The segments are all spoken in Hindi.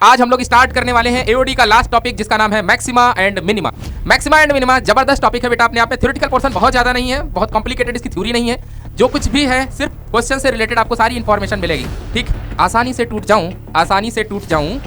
आज हम लोग स्टार्ट करने वाले हैं एओडी का लास्ट टॉपिक जिसका नाम है maxima and minima. Maxima and minima जबरदस्त टॉपिक है बेटा अपने आप में। थ्योरेटिकल पोर्शन बहुत ज्यादा नहीं है, बहुत कॉम्प्लिकेटेड इसकी थ्योरी नहीं है। जो कुछ भी है सिर्फ क्वेश्चन से रिलेटेड आपको सारी इंफॉर्मेशन मिलेगी। ठीक, आसानी से टूट जाऊं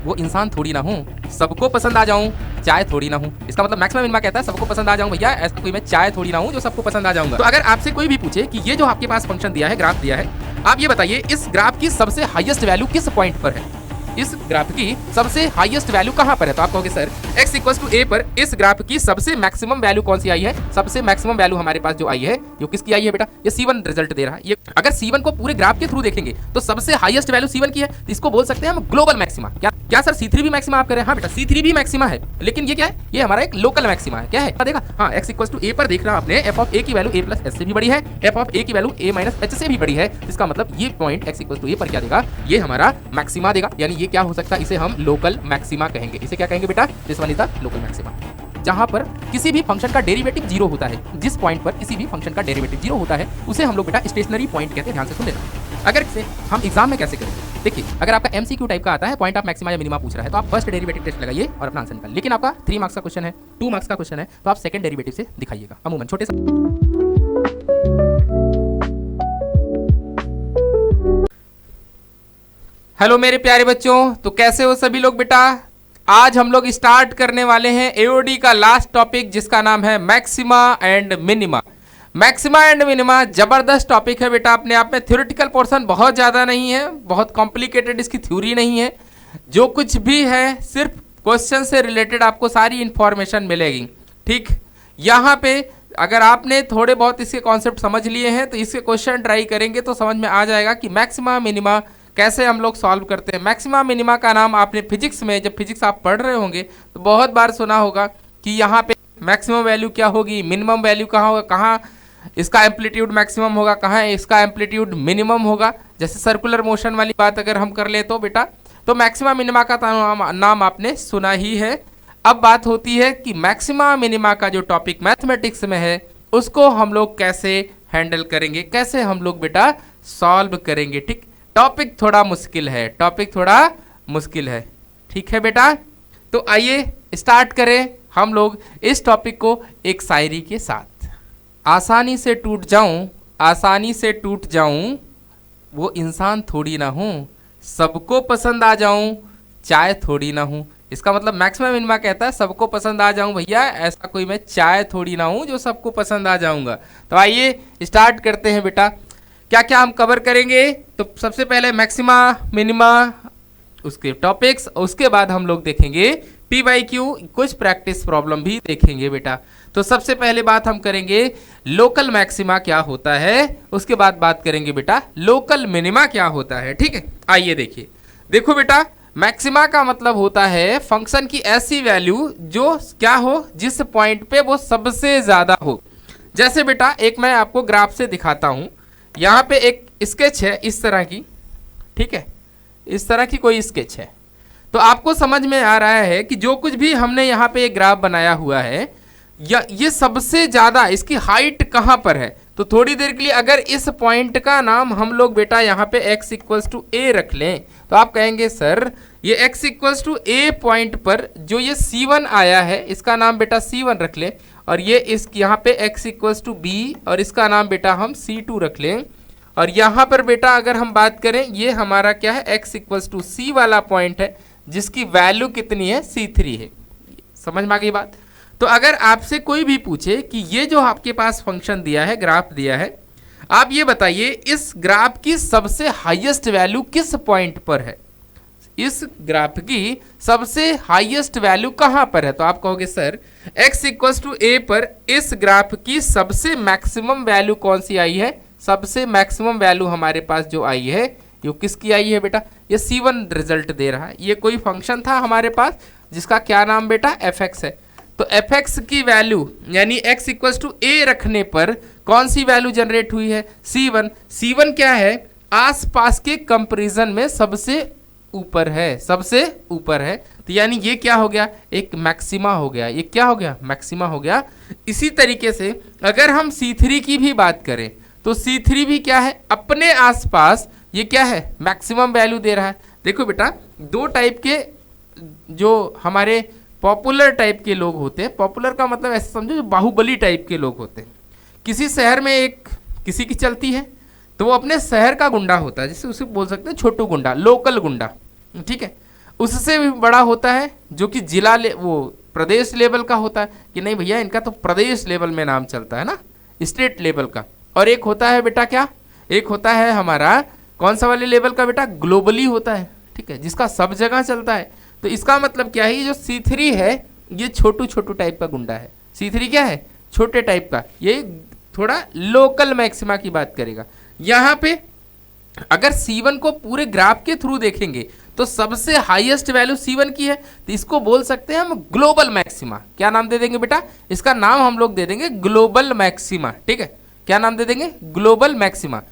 वो इंसान थोड़ी ना हूँ, सबको पसंद आ जाऊं चाय थोड़ी ना हूँ। इसका मतलब मैक्सिमम मिनिमा कहता है सबको पसंद आ जाऊं भैया, ऐसा कोई मैं चाय थोड़ी ना हूँ जो सबको पसंद आ जाऊंगा। तो अगर आपसे कोई भी पूछे कि ये जो आपके पास फंक्शन दिया है, ग्राफ दिया है, आप ये बताइए इस ग्राफ की सबसे हाईएस्ट वैल्यू किस पॉइंट पर है, इस ग्राफ की सबसे हाईएस्ट वैल्यू कहां पर है। तो आप कहोगे सर x = a पर इस ग्राफ की सबसे मैक्सिमम वैल्यू कौन सी आई है। सबसे मैक्सिमम वैल्यू हमारे पास जो आई है ये किसकी आई है बेटा, ये C1 रिजल्ट दे रहा है। ये अगर C1 को पूरे ग्राफ के थ्रू देखेंगे तो सबसे हाईएस्ट वैल्यू C1 की है, तो इसको बोल सकते हैं हम ग्लोबल मैक्सिमा। क्या सर C3 भी मैक्सिमा आप कह रहे हैं? हाँ बेटा C3 भी मैक्सिमा है, लेकिन ये क्या है, ये हमारा एक लोकल मैक्सिमा है। क्या है देखा, हाँ x = a पर देख रहा आपने f की वैल्यू a + s से भी बड़ी है, f की वैल्यू a - h से भी बड़ी है। इसका मतलब ये पॉइंट x = a पर क्या देगा, ये हमारा मैक्सिमा देगा। यानी ये क्या हो सकता है, इसे हम लोकल मैक्सिमा कहेंगे। इसे क्या कहेंगे बेटा, this one is the local maxima. जहां पर किसी भी फंक्शन का डेरिवेटिव 0 होता है, जिस पॉइंट पर किसी भी फंक्शन का डेरिवेटिव 0 होता है उसे हम लोग बेटा स्टेशनरी पॉइंट कहते हैं। ध्यान से सुन लेना। अगर इसे हम एग्जाम में कैसे करेंगे, देखिए अगर आपका MCQ टाइप का आता है, पॉइंट ऑफ मैक्सिमा या मिनिमा पूछ रहा है, तो आप फर्स्ट डेरिवेटिव टेस्ट लगाइए और अपना आंसर निकालिए। लेकिन आपका 3 मार्क्स का क्वेश्चन है, 2 मार्क्स का क्वेश्चन है, तो आप सेकंड डेरिवेटिव से दिखाइएगा। अमूमन छोटे से हेलो मेरे प्यारे बच्चों, तो कैसे हो सभी लोग बेटा। आज हम लोग स्टार्ट करने वाले हैं एओडी का लास्ट टॉपिक जिसका नाम है maxima and minima. Maxima and minima जबरदस्त टॉपिक है बेटा अपने आप में। थ्योरेटिकल पोर्शन बहुत ज़्यादा नहीं है, बहुत कॉम्प्लिकेटेड इसकी थ्योरी नहीं है। जो कुछ भी है सिर्फ क्वेश्चन से रिलेटेड आपको सारी इंफॉर्मेशन मिलेगी। ठीक, यहाँ पे अगर आपने थोड़े बहुत इसके कॉन्सेप्ट समझ लिए हैं तो इसके क्वेश्चन ट्राई करेंगे तो समझ में आ जाएगा कि मैक्सिमा मिनिमा कैसे हम लोग सॉल्व करते हैं। मैक्सिमा मिनिमा का नाम आपने फिजिक्स में, जब फिजिक्स आप पढ़ रहे होंगे तो बहुत बार सुना होगा कि यहाँ पे मैक्सिमम वैल्यू क्या होगी, मिनिमम वैल्यू कहाँ होगा, कहाँ इसका एम्पलीट्यूड मैक्सिमम होगा, कहाँ इसका एम्पलीट्यूड मिनिमम होगा। जैसे सर्कुलर मोशन वाली बात अगर हम कर ले तो बेटा, तो मैक्सिमा मिनिमा का नाम आपने सुना ही है। अब बात होती है कि मैक्सिमा मिनिमा का जो टॉपिक मैथमेटिक्स में है उसको हम लोग कैसे हैंडल करेंगे, कैसे हम लोग बेटा सॉल्व करेंगे। ठीक, टॉपिक थोड़ा मुश्किल है। ठीक है बेटा, तो आइए स्टार्ट करें हम लोग इस टॉपिक को एक शायरी के साथ। आसानी से टूट जाऊं वो इंसान थोड़ी ना हूँ, सबको पसंद आ जाऊं चाय थोड़ी ना हूँ। इसका मतलब मैक्सिमम मिनिमा कहता है सबको पसंद आ जाऊं भैया, ऐसा कोई मैं चाय थोड़ी ना हूँ जो सबको पसंद आ जाऊंगा। तो आइए स्टार्ट करते हैं बेटा। क्या क्या हम कवर करेंगे, तो सबसे पहले मैक्सिमा मिनिमा, उसके टॉपिक्स, उसके बाद हम लोग देखेंगे PYQ, कुछ प्रैक्टिस प्रॉब्लम भी देखेंगे बेटा। तो सबसे पहले बात हम करेंगे लोकल मैक्सिमा क्या होता है, उसके बाद बात करेंगे बेटा लोकल मिनिमा क्या होता है। ठीक है, आइए देखिए। देखो बेटा, मैक्सिमा का मतलब होता है फंक्शन की ऐसी वैल्यू जो क्या हो, जिस पॉइंट पे वो सबसे ज्यादा हो। जैसे बेटा एक मैं आपको ग्राफ से दिखाता हूं, यहाँ पे एक स्केच है इस तरह की, ठीक है, इस तरह की कोई स्केच है। तो आपको समझ में आ रहा है कि जो कुछ भी हमने यहाँ पे एक ग्राफ बनाया हुआ है, ये सबसे ज़्यादा इसकी हाइट कहाँ पर है। तो थोड़ी देर के लिए अगर इस पॉइंट का नाम हम लोग बेटा यहाँ पे x = a रख लें, तो आप कहेंगे सर ये x = a पॉइंट पर जो ये C1 आया है इसका नाम बेटा C1 रख लें, और ये इस यहाँ पे x = b और इसका नाम बेटा हम C2 रख लें। और यहाँ पर बेटा अगर हम बात करें, ये हमारा क्या है, x = c वाला पॉइंट है जिसकी वैल्यू कितनी है, C3 है। समझ में आ गई बात। तो अगर आपसे कोई भी पूछे कि ये जो आपके पास फंक्शन दिया है, ग्राफ दिया है, आप ये बताइए इस ग्राफ की सबसे हाईएस्ट वैल्यू किस पॉइंट पर है, इस ग्राफ की सबसे हाईएस्ट वैल्यू कहाँ पर है। तो आप कहोगे सर x = a पर इस ग्राफ की सबसे मैक्सिमम वैल्यू कौन सी आई है। सबसे मैक्सिमम वैल्यू हमारे पास जो आई है ये किसकी आई है बेटा, ये C1 रिजल्ट दे रहा है। ये कोई फंक्शन था हमारे पास जिसका क्या नाम बेटा fx है। तो fx की वैल्यू यानी x = a रखने पर कौन सी वैल्यू जनरेट हुई है, C1। C1 क्या है, आसपास के कंपैरिजन में सबसे ऊपर है, तो यानी ये क्या हो गया, एक मैक्सिमा हो गया। ये क्या हो गया, मैक्सिमा हो गया। इसी तरीके से अगर हम C3 की भी बात करें तो C3 भी क्या है, अपने आसपास ये क्या है, मैक्सिमम वैल्यू दे रहा है। देखो बेटा दो टाइप के जो हमारे पॉपुलर टाइप के लोग होते हैं, पॉपुलर का मतलब ऐसे समझो जो बाहुबली टाइप के लोग होते हैं। किसी शहर में एक किसी की चलती है तो वो अपने शहर का गुंडा होता है, जिसे उसे बोल सकते हैं छोटू गुंडा, लोकल गुंडा, ठीक है। उससे भी बड़ा होता है जो कि वो प्रदेश लेवल का होता है कि नहीं भैया इनका तो प्रदेश लेवल में नाम चलता है ना, स्टेट लेवल का। और एक होता है बेटा क्या, एक होता है हमारा कौन सा वाले लेवल का बेटा, ग्लोबली होता है, ठीक है, जिसका सब जगह चलता है। तो इसका मतलब क्या है, ये जो C3 है ये छोटू छोटू टाइप का गुंडा है। C3 क्या है, छोटे टाइप का, ये थोड़ा लोकल मैक्सिमा की बात करेगा। यहाँ पे अगर C1 को पूरे ग्राफ के थ्रू देखेंगे तो सबसे हाईएस्ट वैल्यू C1 की है, तो इसको बोल सकते हैं हम ग्लोबल मैक्सिमा। क्या नाम दे देंगे बेटा, इसका नाम हम लोग दे देंगे ग्लोबल मैक्सिमा, ठीक है। क्या नाम दे देंगे, ग्लोबल मैक्सिमा।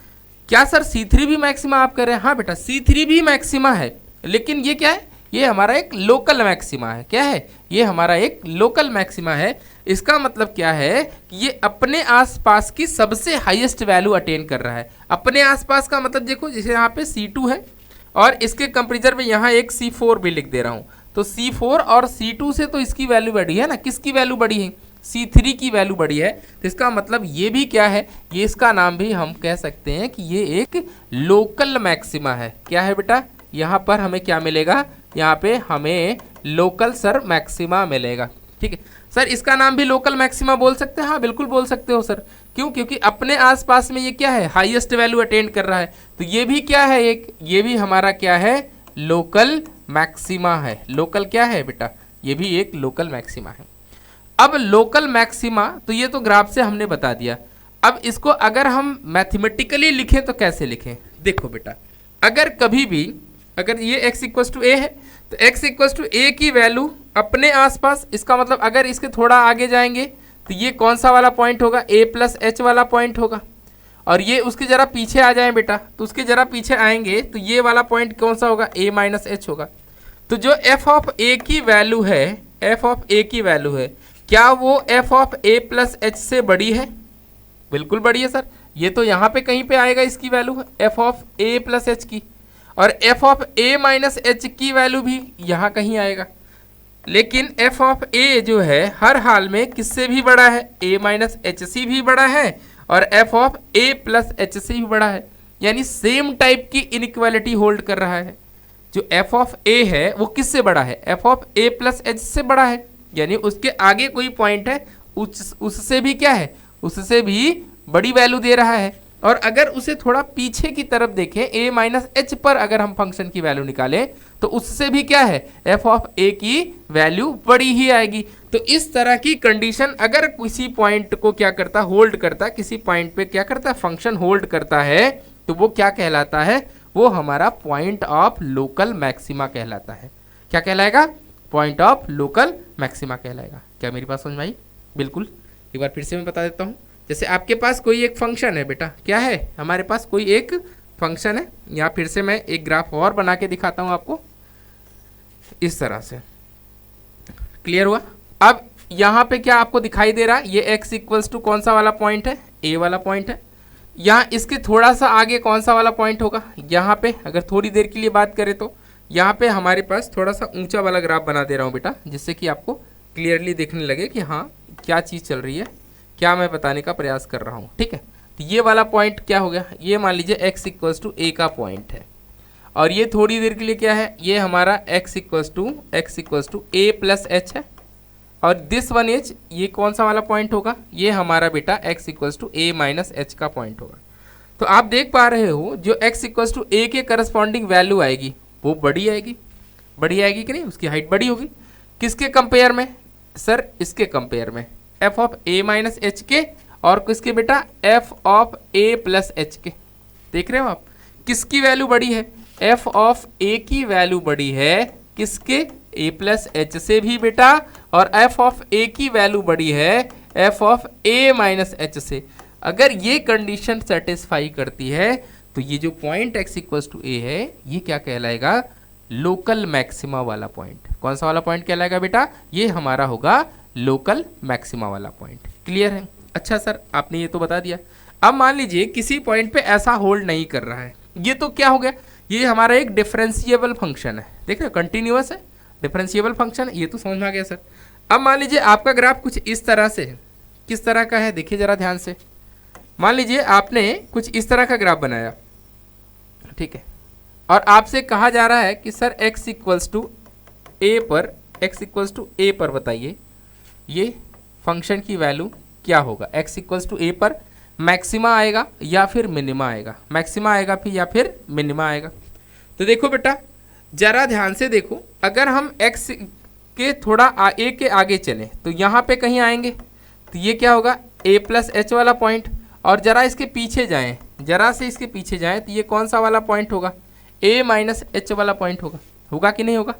क्या सर C3 भी मैक्सिमा आप कह रहे हैं, हाँ बेटा C3 भी मैक्सिमा है, लेकिन ये क्या है, ये हमारा एक लोकल मैक्सिमा है। क्या है, ये हमारा एक लोकल मैक्सिमा है। इसका मतलब क्या है कि ये अपने आसपास की सबसे हाईएस्ट वैल्यू अटेन कर रहा है। अपने आसपास का मतलब देखो, जैसे यहाँ पे C2 है और इसके कंपेरिजन में यहाँ एक C4 भी लिख दे रहा हूँ, तो C4 और C2 से तो इसकी वैल्यू बढ़ी है ना, किसकी वैल्यू बढ़ी है, C3 की वैल्यू बढ़ी है। तो इसका मतलब ये भी क्या है, ये इसका नाम भी हम कह सकते हैं कि ये एक लोकल मैक्सिमा है। क्या है बेटा, यहाँ पर हमें क्या मिलेगा, यहाँ पे हमें लोकल सर मैक्सिमा मिलेगा, ठीक है। सर इसका नाम भी लोकल मैक्सिमा बोल सकते हैं, हाँ बिल्कुल बोल सकते हो सर। क्यों, क्योंकि अपने आसपास में ये क्या है, हाईएस्ट वैल्यू अटेंड कर रहा है। तो ये भी क्या है, एक ये भी हमारा क्या है, लोकल मैक्सिमा है। लोकल क्या है बेटा, ये भी एक लोकल मैक्सिमा है। अब लोकल मैक्सिमा तो ये तो ग्राफ से हमने बता दिया। अब इसको अगर हम मैथमेटिकली लिखें तो कैसे लिखें, देखो बेटा, अगर कभी भी अगर ये x इक्वल टू ए है तो x इक्वल टू ए की वैल्यू अपने आसपास, इसका मतलब अगर इसके थोड़ा आगे जाएंगे तो ये कौन सा वाला पॉइंट होगा, a प्लस एच वाला पॉइंट होगा। और ये उसके ज़रा पीछे आ जाए बेटा, तो उसके ज़रा पीछे आएंगे तो ये वाला पॉइंट कौन सा होगा, a माइनस एच होगा। तो जो f ऑफ a की वैल्यू है, f ऑफ a की वैल्यू है, क्या वो f of a plus H से बड़ी है, बिल्कुल बड़ी है सर। ये तो यहाँ पे कहीं पे आएगा इसकी value f of a plus h की, और f of a minus H की वैल्यू भी यहाँ कहीं आएगा। लेकिन f ऑफ a जो है हर हाल में किससे भी बड़ा है, a माइनस एच सी भी बड़ा है और f of a plus h सी भी बड़ा है। यानी सेम टाइप की इनइक्वालिटी होल्ड कर रहा है। जो f ऑफ a है वो किससे बड़ा है, f of a plus H से बड़ा है। यानी उसके आगे कोई पॉइंट है उससे भी क्या है, उससे भी बड़ी वैल्यू दे रहा है। और अगर उसे थोड़ा पीछे की तरफ देखें, a माइनस एच पर अगर हम फंक्शन की वैल्यू निकालें तो उससे भी क्या है, f ऑफ a की वैल्यू बड़ी ही आएगी। तो इस तरह की कंडीशन अगर किसी पॉइंट को क्या करता, होल्ड करता, किसी पॉइंट पे क्या करता, फंक्शन होल्ड करता है, तो वो क्या कहलाता है, वो हमारा पॉइंट ऑफ लोकल मैक्सिमा कहलाता है। क्या कहलाएगा, पॉइंट ऑफ लोकल मैक्सिमा कहलाएगा। क्या मेरी बात समझ में आई, बिल्कुल। एक बार फिर से मैं बता देता हूँ। जैसे आपके पास कोई एक फंक्शन है बेटा, क्या है, हमारे पास कोई एक फंक्शन है। यहाँ फिर से मैं एक ग्राफ और बना के दिखाता हूँ आपको, इस तरह से। क्लियर हुआ। अब यहाँ पे क्या आपको दिखाई दे रहा है, ये x इक्वल्स टू कौन सा वाला पॉइंट है, a वाला पॉइंट है। यहाँ इसके थोड़ा सा आगे कौन सा वाला पॉइंट होगा, यहाँ पे अगर थोड़ी देर के लिए बात करें तो यहाँ पे हमारे पास थोड़ा सा ऊंचा वाला ग्राफ बना दे रहा हूँ बेटा, जिससे कि आपको क्लियरली देखने लगे कि हाँ क्या चीज़ चल रही है, क्या मैं बताने का प्रयास कर रहा हूँ, ठीक है। तो ये वाला पॉइंट क्या हो गया, ये मान लीजिए x इक्वल्स टू a का पॉइंट है, और ये थोड़ी देर के लिए क्या है, ये हमारा x equals to a plus h है। और दिस वन इज, ये कौन सा वाला पॉइंट होगा, ये हमारा बेटा x equals to a minus h का पॉइंट होगा। तो आप देख पा रहे हो जो x इक्वल्स टू a के करस्पॉन्डिंग वैल्यू आएगी वो बड़ी आएगी, बड़ी आएगी कि नहीं, उसकी हाइट बड़ी होगी। किसके कंपेयर में सर, इसके कंपेयर में, f of a minus H के, और किसके बेटा, f of a plus H के। देख रहे हो आप, किसकी वैल्यू बड़ी है, f ऑफ a की वैल्यू बड़ी है किसके, a प्लस एच से भी बेटा, और f ऑफ a की वैल्यू बड़ी है f of a minus H से। अगर ये कंडीशन सेटिस्फाई करती है तो ये जो point x equals to a है, ये क्या कहलाएगा, लोकल मैक्सिमा वाला पॉइंट। कौन सा वाला पॉइंट कहलाएगा बेटा, ये हमारा होगा लोकल मैक्सिमा वाला पॉइंट। क्लियर है। अच्छा सर आपने ये तो बता दिया। अब मान लीजिए किसी पॉइंट पे ऐसा होल्ड नहीं कर रहा है, ये तो क्या हो गया, ये हमारा एक डिफरेंशिएबल फंक्शन है, देख रहे हो, कंटिन्यूअस है, डिफरेंशिएबल फंक्शन है, ये तो समझ में आ गया सर। अब मान लीजिए आपका ग्राफ कुछ इस तरह से है, किस तरह का है देखिए जरा ध्यान से। मान लीजिए आपने कुछ इस तरह का ग्राफ बनाया, ठीक है, और आपसे कहा जा रहा है कि sir x equals to a पर बताइए ये फंक्शन की वैल्यू क्या होगा। x इक्वल्स टू ए पर मैक्सिमा आएगा या फिर मिनिमा आएगा, मैक्सिमा आएगा फिर या फिर मिनिमा आएगा। तो देखो बेटा जरा ध्यान से देखो, अगर हम x के थोड़ा a के आगे चलें तो यहाँ पे कहीं आएंगे, तो ये क्या होगा a प्लस एच वाला पॉइंट, और जरा इसके पीछे जाएं, जरा से इसके पीछे जाएं तो ये कौन सा वाला पॉइंट होगा, a माइनस एच वाला पॉइंट होगा, होगा कि नहीं होगा।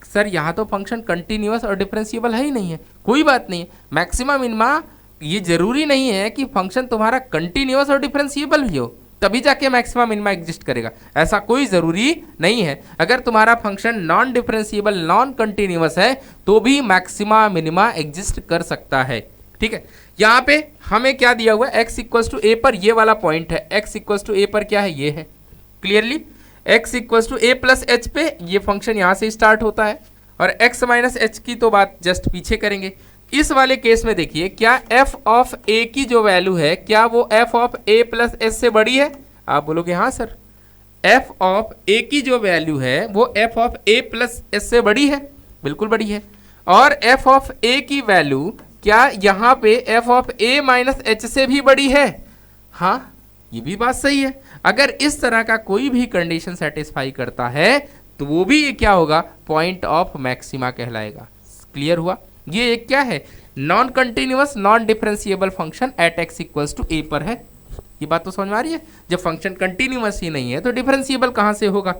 सर यहाँ तो फंक्शन कंटिन्यूअस और डिफरेंशिएबल है ही नहीं है, कोई बात नहीं है, मैक्सिमा मिनिमा ये जरूरी नहीं है कि फंक्शन तुम्हारा कंटिन्यूअस और डिफरेंशिएबल भी हो तभी जाके मैक्सिमा मिनिमा एग्जिस्ट करेगा, ऐसा कोई ज़रूरी नहीं है। अगर तुम्हारा function non differentiable non continuous है तो भी मैक्सिमा मिनिमा एग्जिस्ट कर सकता है, ठीक है। यहाँ पे हमें क्या दिया हुआ है, x इक्वल्स टू ए पर ये वाला पॉइंट है, x इक्वल्स टू ए पर क्या है, ये है clearly, x equals to a plus h पे ये फंक्शन यहाँ से स्टार्ट होता है, और x माइनस एच की तो बात जस्ट पीछे करेंगे। इस वाले केस में देखिए क्या f ऑफ a की जो वैल्यू है क्या वो f of a plus H से बड़ी है, आप बोलोगे हाँ सर, f ऑफ a की जो वैल्यू है वो f of a plus H से बड़ी है, बिल्कुल बड़ी है, और f ऑफ a की वैल्यू क्या यहाँ पे f of a minus H से भी बड़ी है, हाँ ये भी बात सही है। अगर इस तरह का कोई भी कंडीशन सेटिस्फाई करता है तो वो भी ये क्या होगा, पॉइंट ऑफ मैक्सिमा कहलाएगा। क्लियर हुआ, ये एक क्या है, non continuous non differentiable function at x equals to a पर है। ये बात तो समझ में आ रही है, जब फंक्शन कंटिन्यूअस ही नहीं है तो डिफरेंशिएबल कहाँ से होगा,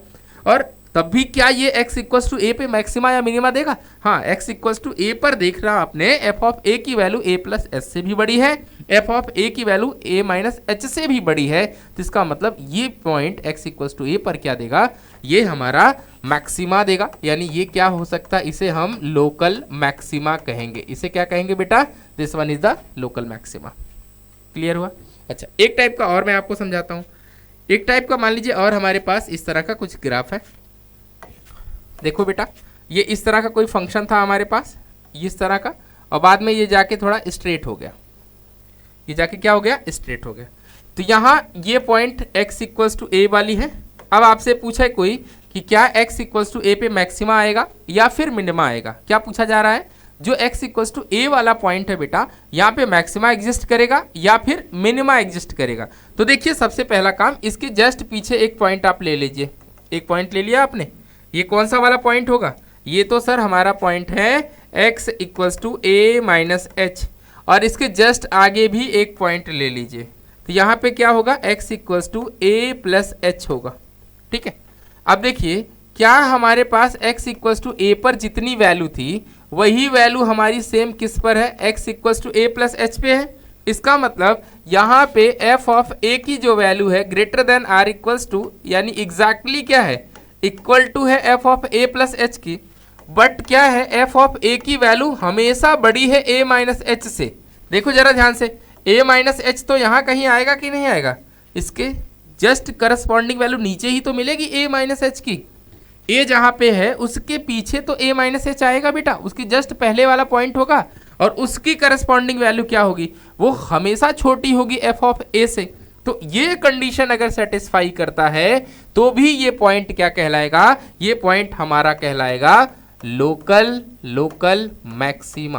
और तब भी क्या ये x इक्वल्स टू ए पे मैक्सिमा या मिनिमा देगा, हाँ x इक्वल्स टू ए पर देख रहा आपने f ऑफ a की वैल्यू a प्लस एच से भी बड़ी है, f ऑफ a की वैल्यू a माइनस एच से भी बड़ी है, तो इसका मतलब ये point x equals to a पर क्या देगा, ये हमारा मैक्सिमा देगा, यानी ये क्या हो सकता है, इसे हम लोकल मैक्सिमा कहेंगे। इसे क्या कहेंगे बेटा, this one is the local maxima. Clear हुआ। अच्छा एक टाइप का और मैं आपको समझाता हूँ, एक टाइप का मान लीजिए और हमारे पास इस तरह का कुछ ग्राफ है, देखो बेटा ये इस तरह का कोई फंक्शन था हमारे पास इस तरह का, और बाद में ये जाके थोड़ा स्ट्रेट हो गया, ये जाके क्या हो गया, स्ट्रेट हो गया। तो यहाँ ये पॉइंट x इक्वल्स टू ए वाली है। अब आपसे पूछा है कोई कि क्या x इक्वल्स टू ए पे मैक्सिमा आएगा या फिर मिनिमा आएगा, क्या पूछा जा रहा है, जो x इक्वल्स टू ए वाला पॉइंट है बेटा यहाँ पे मैक्सिमा एग्जिस्ट करेगा या फिर मिनिमा एग्जिस्ट करेगा। तो देखिए सबसे पहला काम, इसके जस्ट पीछे एक पॉइंट आप ले लीजिए, एक पॉइंट ले लिया आपने, ये कौन सा वाला पॉइंट होगा, ये तो सर हमारा पॉइंट है x equals to a minus h, और इसके जस्ट आगे भी एक पॉइंट ले लीजिए, तो यहाँ पे क्या होगा, x equals to a plus h होगा, ठीक है। अब देखिए क्या हमारे पास x इक्वल्स टू ए पर जितनी वैल्यू थी वही वैल्यू हमारी सेम किस पर है, x equals to a plus h पे है। इसका मतलब यहाँ पे f ऑफ a की जो वैल्यू है greater than or equals to, यानी एग्जैक्टली क्या है, इक्वल टू है f of a plus h की, बट क्या है, f ऑफ a की वैल्यू हमेशा बड़ी है a माइनस एच से। देखो जरा ध्यान से, a माइनस एच तो यहाँ कहीं आएगा कि नहीं आएगा, इसके जस्ट करस्पॉन्डिंग वैल्यू नीचे ही तो मिलेगी a माइनस एच की, a जहाँ पे है उसके पीछे तो a माइनस एच आएगा बेटा, उसकी जस्ट पहले वाला पॉइंट होगा, और उसकी करस्पॉन्डिंग वैल्यू क्या होगी, वो हमेशा छोटी होगी f ऑफ a से। तो ये कंडीशन अगर सेटिस्फाई करता है तो भी ये पॉइंट क्या कहलाएगा, ये पॉइंट हमारा कहलाएगा लोकल मैक्सिमा।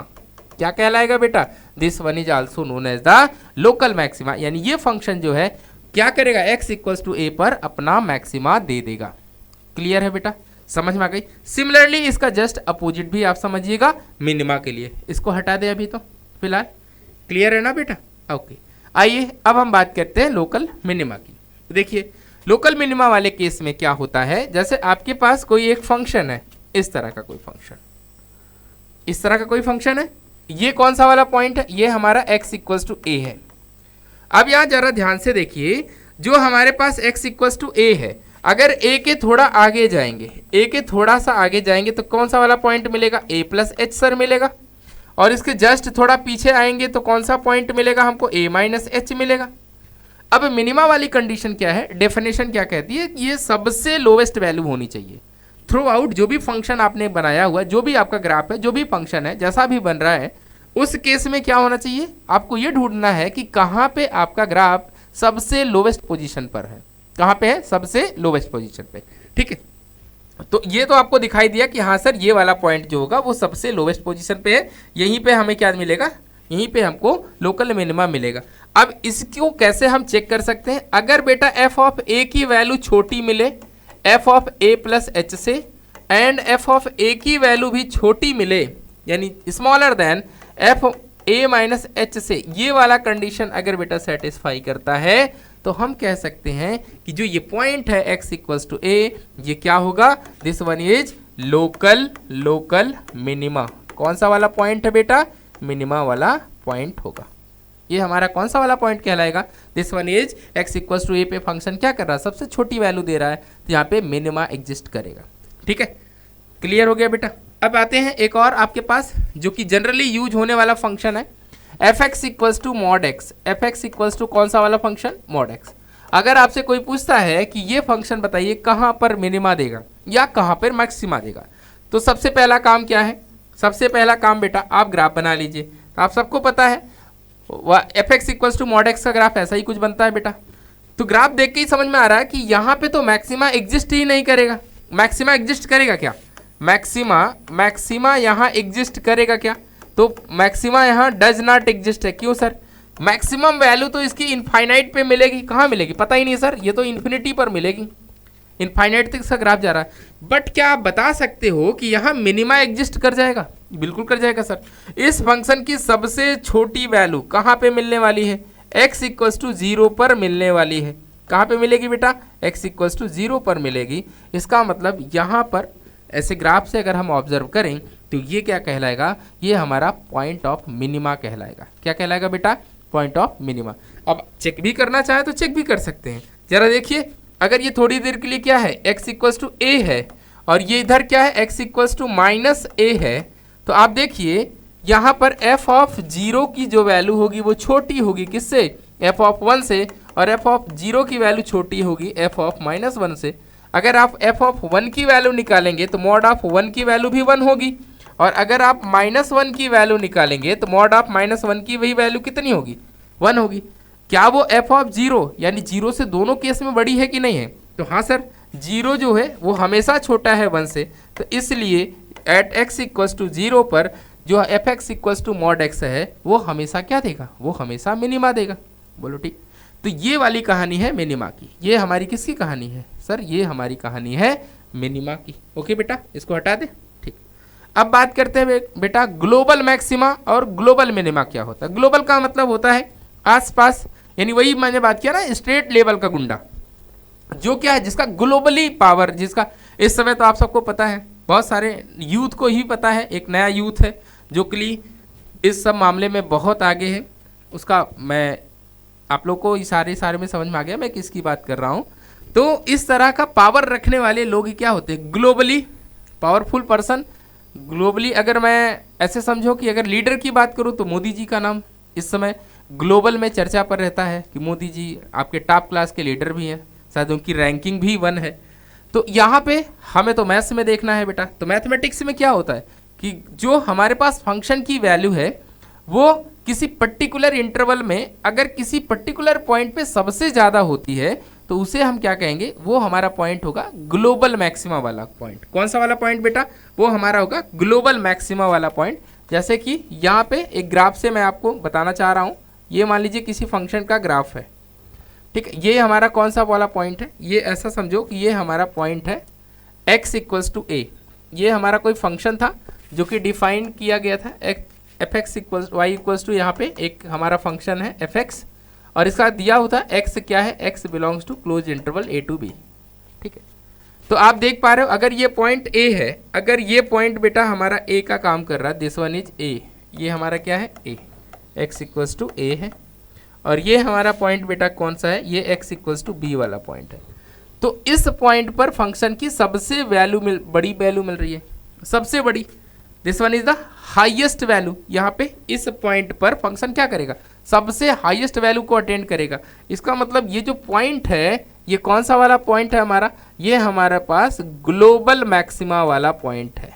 क्या कहलाएगा बेटा, this one is also known as the local maxima, यानी ये फंक्शन जो है क्या करेगा, x इक्वल्स टू ए पर अपना मैक्सिमा दे देगा। क्लियर है बेटा, समझ में आ गई। सिमिलरली इसका जस्ट अपोजिट भी आप समझिएगा मिनिमा के लिए, इसको हटा दे अभी तो फिलहाल। क्लियर है ना बेटा, ओके। आइए अब हम बात करते हैं लोकल मिनिमा की। देखिए लोकल मिनिमा वाले केस में क्या होता है, जैसे आपके पास कोई एक फंक्शन है, इस तरह का कोई फंक्शन, इस तरह का कोई फंक्शन है, ये कौन सा वाला पॉइंट है, ये हमारा x इक्वल्स टू ए है। अब यहाँ जरा ध्यान से देखिए, जो हमारे पास x इक्वल्स टू ए है, अगर a के थोड़ा आगे जाएंगे, a के थोड़ा सा आगे जाएंगे तो कौन सा वाला पॉइंट मिलेगा, a प्लस एच सर मिलेगा, और इसके जस्ट थोड़ा पीछे आएंगे तो कौन सा पॉइंट मिलेगा हमको, a माइनस एच मिलेगा। अब मिनिमा वाली कंडीशन क्या है, डेफिनेशन क्या कहती है, ये सबसे लोवेस्ट वैल्यू होनी चाहिए थ्रू आउट। जो भी फंक्शन आपने बनाया हुआ, जो भी आपका ग्राफ है, जो भी फंक्शन है, जैसा भी बन रहा है, उस केस में क्या होना चाहिए, आपको ये ढूंढना है कि कहाँ पे आपका ग्राफ सबसे लोवेस्ट पोजीशन पर है, कहाँ पे है, सबसे लोवेस्ट पोजीशन पे। ठीक है, तो ये तो आपको दिखाई दिया कि हाँ सर ये वाला पॉइंट जो होगा वो सबसे लोवेस्ट पोजीशन पे है, यहीं पे हमें क्या मिलेगा, यहीं पे हमको लोकल मिनिमा मिलेगा। अब इसको कैसे हम चेक कर सकते हैं, अगर बेटा एफ ऑफ ए की वैल्यू छोटी मिले F of A plus H से, एंड एफ ऑफ ए की वैल्यू भी छोटी मिले यानी smaller than F A minus H से, ये वाला कंडीशन अगर बेटा सेटिस्फाई करता है तो हम कह सकते हैं कि जो ये पॉइंट है x इक्वल्स टू ए, ये क्या होगा, this one is local minima. कौन सा वाला पॉइंट है बेटा, मिनिमा वाला पॉइंट होगा। ये हमारा कौन सा वाला पॉइंट कहलाएगा, this one is x equals to a पे फंक्शन क्या कर रहा है, सबसे छोटी वैल्यू दे रहा है, तो यहाँ पे मिनिमा एग्जिस्ट करेगा। ठीक है, क्लियर हो गया बेटा। अब आते हैं एक और आपके पास जो कि जनरली यूज होने वाला फंक्शन है, f x equals to mod x. F x equals to कौन सा वाला फंक्शन, मॉड एक्स। अगर आपसे कोई पूछता है कि ये फंक्शन बताइए कहाँ पर मिनिमा देगा या कहाँ पर मैक्सिमा देगा, तो सबसे पहला काम क्या है, सबसे पहला काम बेटा आप ग्राफ बना लीजिए। तो आप सबको पता है f x equals to mod x का ग्राफ ऐसा ही कुछ बनता है बेटा। तो ग्राफ देख के ही समझ में आ रहा है कि यहाँ पे तो मैक्सिमा एग्जिस्ट ही नहीं करेगा। मैक्सिमा एग्जिस्ट करेगा क्या, मैक्सिमा यहाँ एग्जिस्ट करेगा क्या, तो मैक्सिमा यहाँ डज नॉट एग्जिस्ट है। क्यों सर, मैक्सिमम वैल्यू तो इसकी इनफाइनाइट पे मिलेगी, कहाँ मिलेगी पता ही नहीं सर, ये तो इन्फिनिटी पर मिलेगी, इनफाइनाइट तक इसका ग्राफ जा रहा है। बट क्या आप बता सकते हो कि यहाँ मिनिमा एग्जिस्ट कर जाएगा, बिल्कुल कर जाएगा सर। इस फंक्शन की सबसे छोटी वैल्यू कहाँ पे मिलने वाली है, x इक्वल्स टू 0 पर मिलने वाली है। कहाँ पे मिलेगी बेटा, x इक्वल्स टू 0 पर मिलेगी। इसका मतलब यहाँ पर ऐसे ग्राफ से अगर हम ऑब्जर्व करें तो ये क्या कहलाएगा, ये हमारा पॉइंट ऑफ मिनिमा कहलाएगा। क्या कहलाएगा बेटा, पॉइंट ऑफ मिनिमा। अब चेक भी करना चाहे तो चेक भी कर सकते हैं, जरा देखिए। अगर ये थोड़ी देर के लिए क्या है, x इक्वल्स टू ए है और ये इधर क्या है, x इक्वल्स टू माइनस ए है, तो आप देखिए यहाँ पर f ऑफ 0 की जो वैल्यू होगी वो छोटी होगी किससे, f ऑफ 1 से, और f ऑफ 0 की वैल्यू छोटी होगी f ऑफ माइनस 1 से। अगर आप f ऑफ 1 की वैल्यू निकालेंगे तो मॉड ऑफ 1 की वैल्यू भी 1 होगी, और अगर आप -1 की वैल्यू निकालेंगे तो मॉड ऑफ -1 की वही वैल्यू कितनी होगी, 1 होगी। क्या वो f ऑफ 0 यानी 0 से दोनों केस में बड़ी है कि नहीं है, तो हाँ सर, 0 जो है वो हमेशा छोटा है 1 से, तो इसलिए एट x इक्वल्स टू 0 पर जो f x equals to mod x है वो हमेशा क्या देगा, वो हमेशा मिनिमा देगा। बोलो ठीक। तो ये वाली कहानी है मिनिमा की। ये हमारी किसकी कहानी है सर, ये हमारी कहानी है मिनिमा की। ओके बेटा, इसको हटा दे। ठीक, अब बात करते हैं बेटा ग्लोबल मैक्सिमा और ग्लोबल मिनिमा क्या होता है। ग्लोबल का मतलब होता है आसपास, यानी वही मैंने बात किया ना, स्टेट लेवल का गुंडा, जो क्या है, जिसका ग्लोबली पावर, जिसका इस समय तो आप सबको पता है, बहुत सारे यूथ को ही पता है, एक नया यूथ है जो कि इस सब मामले में बहुत आगे है। उसका मैं आप लोग को इशारे में समझ में आ गया मैं किसकी बात कर रहा हूँ। तो इस तरह का पावर रखने वाले लोग क्या होते हैं, ग्लोबली पावरफुल पर्सन। ग्लोबली अगर मैं ऐसे समझो कि अगर लीडर की बात करूँ तो मोदी जी का नाम इस समय ग्लोबल में चर्चा पर रहता है कि मोदी जी आपके टॉप क्लास के लीडर भी हैं, शायद उनकी रैंकिंग भी 1 है। तो यहाँ पे हमें तो मैथ्स में देखना है बेटा। तो मैथमेटिक्स में क्या होता है कि जो हमारे पास फंक्शन की वैल्यू है वो किसी पर्टिकुलर इंटरवल में अगर किसी पर्टिकुलर पॉइंट पे सबसे ज़्यादा होती है तो उसे हम क्या कहेंगे, वो हमारा पॉइंट होगा ग्लोबल मैक्सिमा वाला पॉइंट। कौन सा वाला पॉइंट बेटा, वो हमारा होगा ग्लोबल मैक्सिमा वाला पॉइंट। जैसे कि यहाँ पे एक ग्राफ से मैं आपको बताना चाह रहा हूँ, ये मान लीजिए किसी फंक्शन का ग्राफ है, ठीक है। ये हमारा कौन सा वाला पॉइंट है, ये ऐसा समझो कि ये हमारा पॉइंट है x इक्वल्स टू ए। ये हमारा कोई फंक्शन था जो कि डिफाइन किया गया था, f x equals y equals to, यहाँ पे एक हमारा फंक्शन है एफ एक्स, और इसका दिया होता है x क्या है, x belongs to close interval a to b। ठीक है, तो आप देख पा रहे हो अगर ये पॉइंट a है, अगर ये पॉइंट बेटा हमारा a का काम कर रहा है, दिस वन इज a, ये हमारा क्या है a, x equals to a है, और ये हमारा पॉइंट बेटा कौन सा है, ये x इक्वल्स टू b वाला पॉइंट है। तो इस पॉइंट पर फंक्शन की सबसे बड़ी वैल्यू मिल रही है, सबसे बड़ी, this one is the highest value. यहाँ पे इस पॉइंट पर फंक्शन क्या करेगा, सबसे हाईएस्ट वैल्यू को अटेंड करेगा। इसका मतलब ये जो पॉइंट है, ये कौन सा वाला पॉइंट है हमारा, ये हमारे पास ग्लोबल मैक्सिमा वाला पॉइंट है।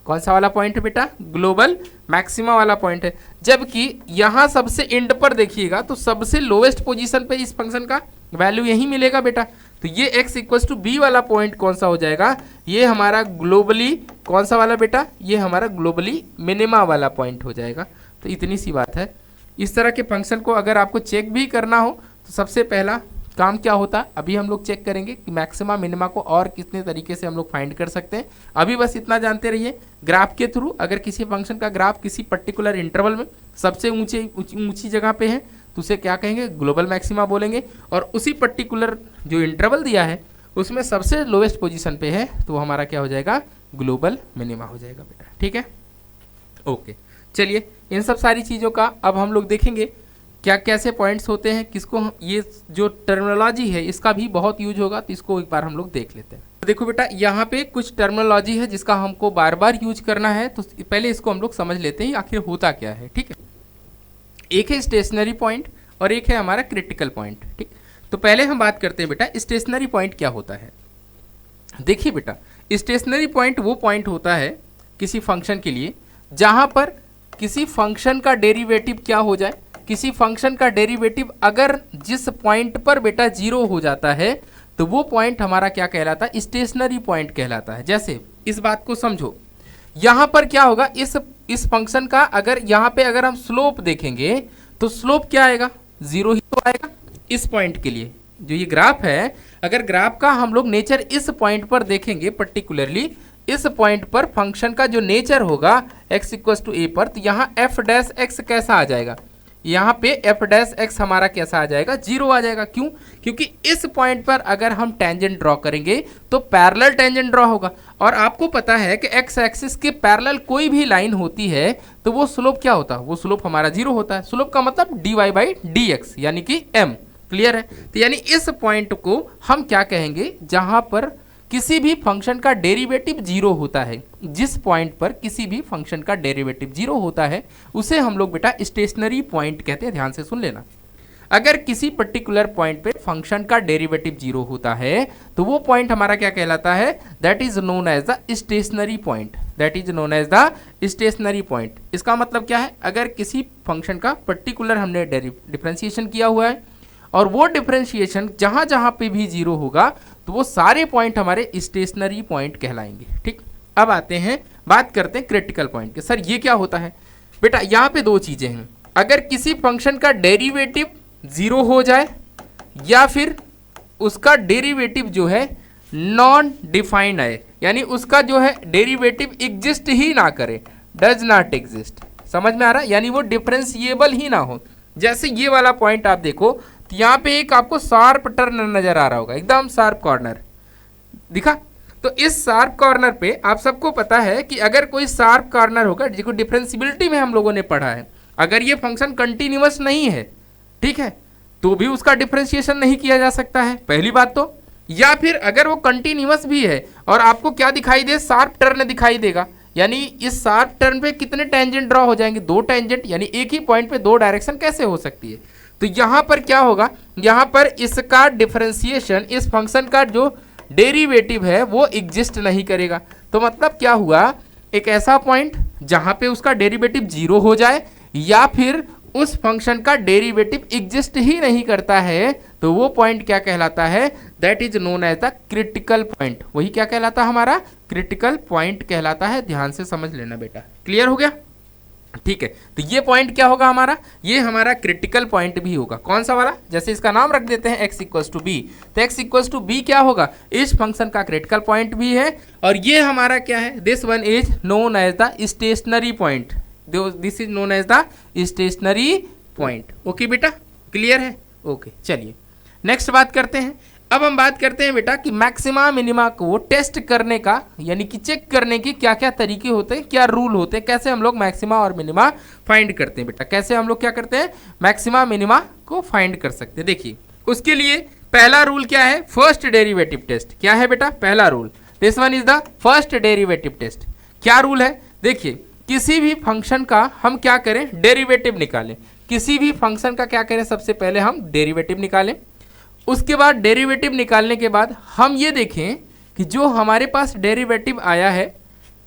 कौन सा वाला पॉइंट है बेटा, ग्लोबल मैक्सिमा वाला पॉइंट है। जबकि यहाँ सबसे एंड पर देखिएगा तो सबसे लोवेस्ट पोजीशन पे इस फंक्शन का वैल्यू यही मिलेगा बेटा। तो ये x इक्वल्स टू बी वाला पॉइंट कौन सा हो जाएगा, ये हमारा ग्लोबली कौन सा वाला बेटा, ये हमारा ग्लोबली मिनिमा वाला पॉइंट हो जाएगा। तो इतनी सी बात है। इस तरह के फंक्शन को अगर आपको चेक भी करना हो तो सबसे पहला काम क्या होता, अभी हम लोग चेक करेंगे कि मैक्सिमा मिनिमा को और कितने तरीके से हम लोग फाइंड कर सकते हैं। अभी बस इतना जानते रहिए, ग्राफ के थ्रू अगर किसी फंक्शन का ग्राफ किसी पर्टिकुलर इंटरवल में सबसे ऊंची जगह पे है तो उसे क्या कहेंगे, ग्लोबल मैक्सिमा बोलेंगे। और उसी पर्टिकुलर जो इंटरवल दिया है उसमें सबसे लोवेस्ट पोजीशन पे है तो हमारा क्या हो जाएगा, ग्लोबल मिनिमा हो जाएगा बेटा। ठीक है, ओके। चलिए इन सब सारी चीज़ों का अब हम लोग देखेंगे क्या कैसे पॉइंट्स होते हैं, किसको ये जो टर्मिनोलॉजी है इसका भी बहुत यूज होगा, तो इसको एक बार हम लोग देख लेते हैं। तो देखो बेटा, यहाँ पे कुछ टर्मिनोलॉजी है जिसका हमको बार बार यूज करना है, तो पहले इसको हम लोग समझ लेते हैं आखिर होता क्या है। ठीक है, एक है स्टेशनरी पॉइंट और एक है हमारा क्रिटिकल पॉइंट। ठीक, तो पहले हम बात करते हैं बेटा स्टेशनरी पॉइंट क्या होता है। देखिए बेटा, स्टेशनरी पॉइंट वो पॉइंट होता है किसी फंक्शन के लिए जहां पर किसी फंक्शन का डेरिवेटिव क्या हो जाए, किसी फंक्शन का डेरिवेटिव अगर जिस पॉइंट पर बेटा 0 हो जाता है तो वो पॉइंट हमारा क्या कहलाता है, स्टेशनरी पॉइंट कहलाता है। जैसे इस बात को समझो, यहां पर क्या होगा, इस फंक्शन का अगर यहां पे अगर हम स्लोप देखेंगे तो स्लोप क्या आएगा, 0 ही तो आएगा। इस पॉइंट के लिए जो ये ग्राफ है, अगर ग्राफ का हम लोग नेचर इस पॉइंट पर देखेंगे, पर्टिकुलरली इस पॉइंट पर फंक्शन का जो नेचर होगा x इक्वल्स टू a पर, तो यहाँ f डैश x कैसा आ जाएगा, यहाँ पे f डैश x हमारा कैसा आ जाएगा, 0 आ जाएगा। क्यों, क्योंकि इस पॉइंट पर अगर हम टेंजेंट ड्रॉ करेंगे तो पैरेलल टेंजेंट ड्रॉ होगा। और आपको पता है कि x एक्सिस के पैरेलल कोई भी लाइन होती है तो वो स्लोप क्या होता है, वो स्लोप हमारा 0 होता है। स्लोप का मतलब dy बाई dx यानी कि m। क्लियर है, तो यानी इस पॉइंट को हम क्या कहेंगे, जहां पर किसी भी फंक्शन का डेरिवेटिव 0 होता है, जिस पॉइंट पर किसी भी फंक्शन का डेरिवेटिव 0 होता है उसे हम लोग बेटा स्टेशनरी पॉइंट कहते हैं। ध्यान से सुन लेना, अगर किसी पर्टिकुलर पॉइंट पे फंक्शन का डेरिवेटिव 0 होता है तो वो पॉइंट हमारा क्या कहलाता है, that is known as the stationary point. That is known as the stationary point. इसका मतलब क्या है, अगर किसी फंक्शन का पर्टिकुलर हमने डिफरेंशिएशन किया हुआ है और वो डिफरेंशिएशन जहां जहां पे भी 0 होगा तो वो सारे पॉइंट हमारे स्टेशनरी पॉइंट कहलाएंगे। ठीक, अब आते हैं बात करते हैं क्रिटिकल पॉइंट के। सर ये क्या होता है बेटा, यहाँ पे दो चीजें हैं, अगर किसी फंक्शन का डेरिवेटिव 0 हो जाए या फिर उसका डेरिवेटिव जो है नॉन डिफाइंड है, यानी उसका जो है डेरिवेटिव एग्जिस्ट ही ना करे, डज नॉट एग्जिस्ट। समझ में आ रहा है, यानी वो डिफरेंशिएबल ही ना हो। जैसे ये वाला पॉइंट आप देखो तो यहाँ पे एक आपको शार्प टर्न नजर आ रहा होगा, एकदम शार्प कॉर्नर दिखा। तो इस शार्प कॉर्नर पे आप सबको पता है कि अगर कोई शार्प कॉर्नर होगा, जिसको डिफरेंशियबिलिटी में हम लोगों ने पढ़ा है, अगर ये फंक्शन कंटिन्यूअस नहीं है, ठीक है, तो भी उसका डिफरेंशिएशन नहीं किया जा सकता है, पहली बात तो। या फिर अगर वो कंटिन्यूअस भी है और आपको क्या दिखाई दे, शार्प टर्न दिखाई देगा, यानी इस शार्प टर्न पे कितने टेंजेंट ड्रॉ हो जाएंगे, 2 टेंजेंट, यानी एक ही पॉइंट पे 2 डायरेक्शन कैसे हो सकती है। तो यहाँ पर क्या होगा, यहाँ पर इसका डिफरेंशिएशन, इस फंक्शन का जो डेरिवेटिव है वो एग्जिस्ट नहीं करेगा। तो मतलब क्या हुआ, एक ऐसा पॉइंट जहाँ पे उसका डेरिवेटिव 0 हो जाए या फिर उस फंक्शन का डेरिवेटिव एग्जिस्ट ही नहीं करता है तो वो पॉइंट क्या कहलाता है, that is known as the critical point. वही क्या कहलाता है, हमारा क्रिटिकल पॉइंट कहलाता है। ध्यान से समझ लेना बेटा, क्लियर हो गया। ठीक है, तो ये पॉइंट क्या होगा हमारा, ये हमारा क्रिटिकल पॉइंट भी होगा। कौन सा वाला, जैसे इसका नाम रख देते हैं x इक्वल्स टू बी, तो x इक्वल्स टू बी क्या होगा, इस फंक्शन का क्रिटिकल पॉइंट भी है। और ये हमारा क्या है, this one is known as the stationary point, this is known as the stationary point. Okay बेटा, क्लियर है। ओके, चलिए नेक्स्ट बात करते हैं। अब हम बात करते हैं बेटा कि मैक्सिमा मिनिमा को टेस्ट करने का, यानी कि चेक करने की क्या क्या तरीके होते हैं, क्या रूल होते हैं, कैसे हम लोग मैक्सिमा और मिनिमा फाइंड करते हैं बेटा, कैसे हम लोग क्या करते हैं, मैक्सिमा मिनिमा को फाइंड कर सकते हैं। देखिए उसके लिए पहला रूल क्या है, फर्स्ट डेरिवेटिव टेस्ट। क्या है बेटा पहला rule, this one is the first derivative test. क्या रूल है, देखिए किसी भी फंक्शन का हम क्या करें, डेरिवेटिव निकालें, किसी भी फंक्शन का क्या करें, सबसे पहले हम डेरिवेटिव निकालें। उसके बाद डेरिवेटिव निकालने के बाद हम ये देखें कि जो हमारे पास डेरिवेटिव आया है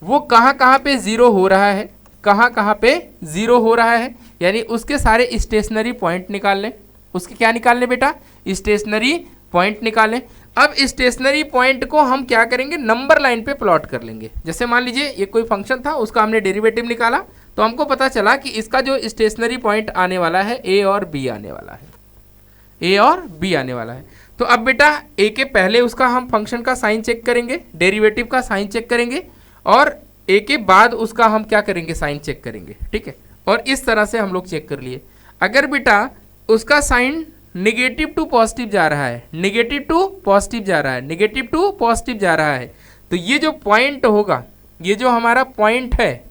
वो कहाँ कहाँ पे ज़ीरो हो रहा है, कहाँ कहाँ पे ज़ीरो हो रहा है, यानी उसके सारे स्टेशनरी पॉइंट निकाल लें। उसके क्या निकाल लें बेटा, स्टेशनरी पॉइंट निकालें। अब स्टेशनरी पॉइंट को हम क्या करेंगे, नंबर लाइन पे प्लॉट कर लेंगे। जैसे मान लीजिए ये कोई फंक्शन था, उसका हमने डेरिवेटिव निकाला तो हमको पता चला कि इसका जो स्टेशनरी पॉइंट आने वाला है ए और बी आने वाला है, ए और बी आने वाला है। तो अब बेटा ए के पहले उसका हम फंक्शन का साइन चेक करेंगे, डेरिवेटिव का साइन चेक करेंगे, और ए के बाद उसका हम क्या करेंगे, साइन चेक करेंगे। ठीक है, और इस तरह से हम लोग चेक कर लिए। अगर बेटा उसका साइन निगेटिव टू पॉजिटिव जा रहा है, निगेटिव टू पॉजिटिव जा रहा है, निगेटिव टू पॉजिटिव जा रहा है, तो ये जो पॉइंट होगा, ये जो हमारा पॉइंट है,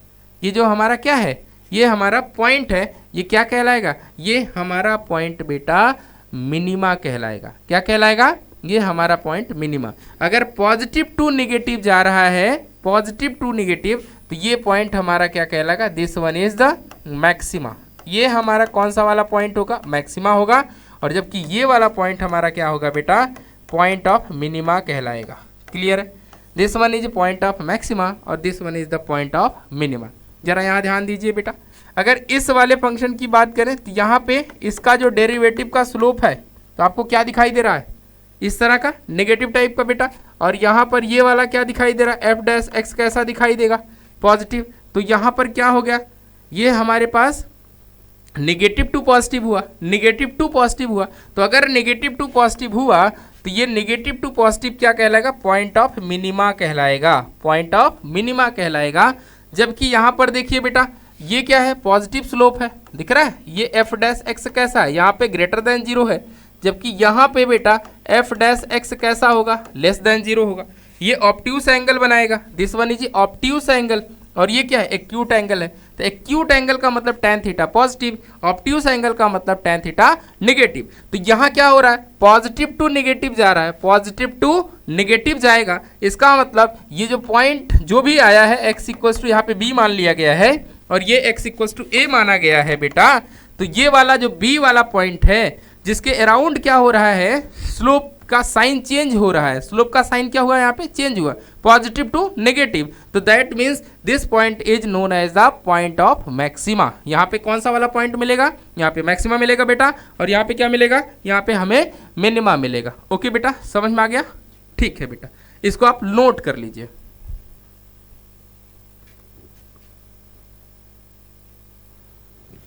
ये जो हमारा क्या है, ये हमारा पॉइंट है, ये क्या कहलाएगा, ये हमारा पॉइंट बेटा मिनिमा कहलाएगा। क्या कहलाएगा, ये हमारा पॉइंट मिनिमा। अगर पॉजिटिव टू निगेटिव जा रहा है, पॉजिटिव टू निगेटिव, तो ये पॉइंट हमारा क्या कहलाएगा, this one is the maxima. ये हमारा कौन सा वाला पॉइंट होगा, मैक्सिमा होगा। और जबकि ये वाला पॉइंट हमारा क्या होगा बेटा, पॉइंट ऑफ मिनिमा कहलाएगा। क्लियर है, this one is point of maxima और this one is the point of minima. जरा यहाँ ध्यान दीजिए बेटा, अगर इस वाले फंक्शन की बात करें तो यहाँ पे इसका जो डेरिवेटिव का स्लोप है तो आपको क्या दिखाई दे रहा है, इस तरह का नेगेटिव टाइप का बेटा। और यहाँ पर ये वाला क्या दिखाई दे रहा है, एफ डैश एक्स कैसा दिखाई देगा, पॉजिटिव। तो यहाँ पर क्या हो गया, ये हमारे पास निगेटिव टू पॉजिटिव हुआ, निगेटिव टू पॉजिटिव हुआ। तो अगर निगेटिव टू पॉजिटिव हुआ तो ये निगेटिव टू पॉजिटिव क्या कहलाएगा, पॉइंट ऑफ मिनिमा कहलाएगा, पॉइंट ऑफ मिनिमा कहलाएगा। जबकि यहाँ पर देखिए बेटा, ये क्या है, पॉजिटिव स्लोप है, दिख रहा है, ये एफ डैश एक्स कैसा है, यहाँ पे ग्रेटर देन जीरो है, जबकि यहाँ पे बेटा एफ डैश एक्स कैसा होगा, लेस देन जीरो होगा। ये ऑब्ट्यूस एंगल बनाएगा, this one is obtuse angle, और ये क्या है, एक्यूट एंगल है। तो एक्यूट एंगल का मतलब tan theta positive, obtuse angle का मतलब टैन थीटा निगेटिव। तो यहाँ क्या हो रहा है, पॉजिटिव टू निगेटिव जा रहा है, पॉजिटिव टू निगेटिव जाएगा। इसका मतलब ये जो पॉइंट जो भी आया है एक्स इक्वल्स टू यहाँ पे बी मान लिया गया है और ये एक्स इक्वल्स टू ए माना गया है बेटा। तो ये वाला जो बी वाला पॉइंट है जिसके अराउंड क्या हो रहा है, स्लोप का साइन चेंज हो रहा है, स्लोप का साइन क्या हुआ यहाँ पे, चेंज हुआ, पॉजिटिव टू नेगेटिव। तो that means this point is known as the point of maxima. यहाँ पे कौन सा वाला पॉइंट मिलेगा, यहाँ पे मैक्सिमा मिलेगा बेटा, और यहाँ पे क्या मिलेगा, यहाँ पे हमें मिनिमा मिलेगा। ओके बेटा, समझ में आ गया, ठीक है बेटा, इसको आप नोट कर लीजिए।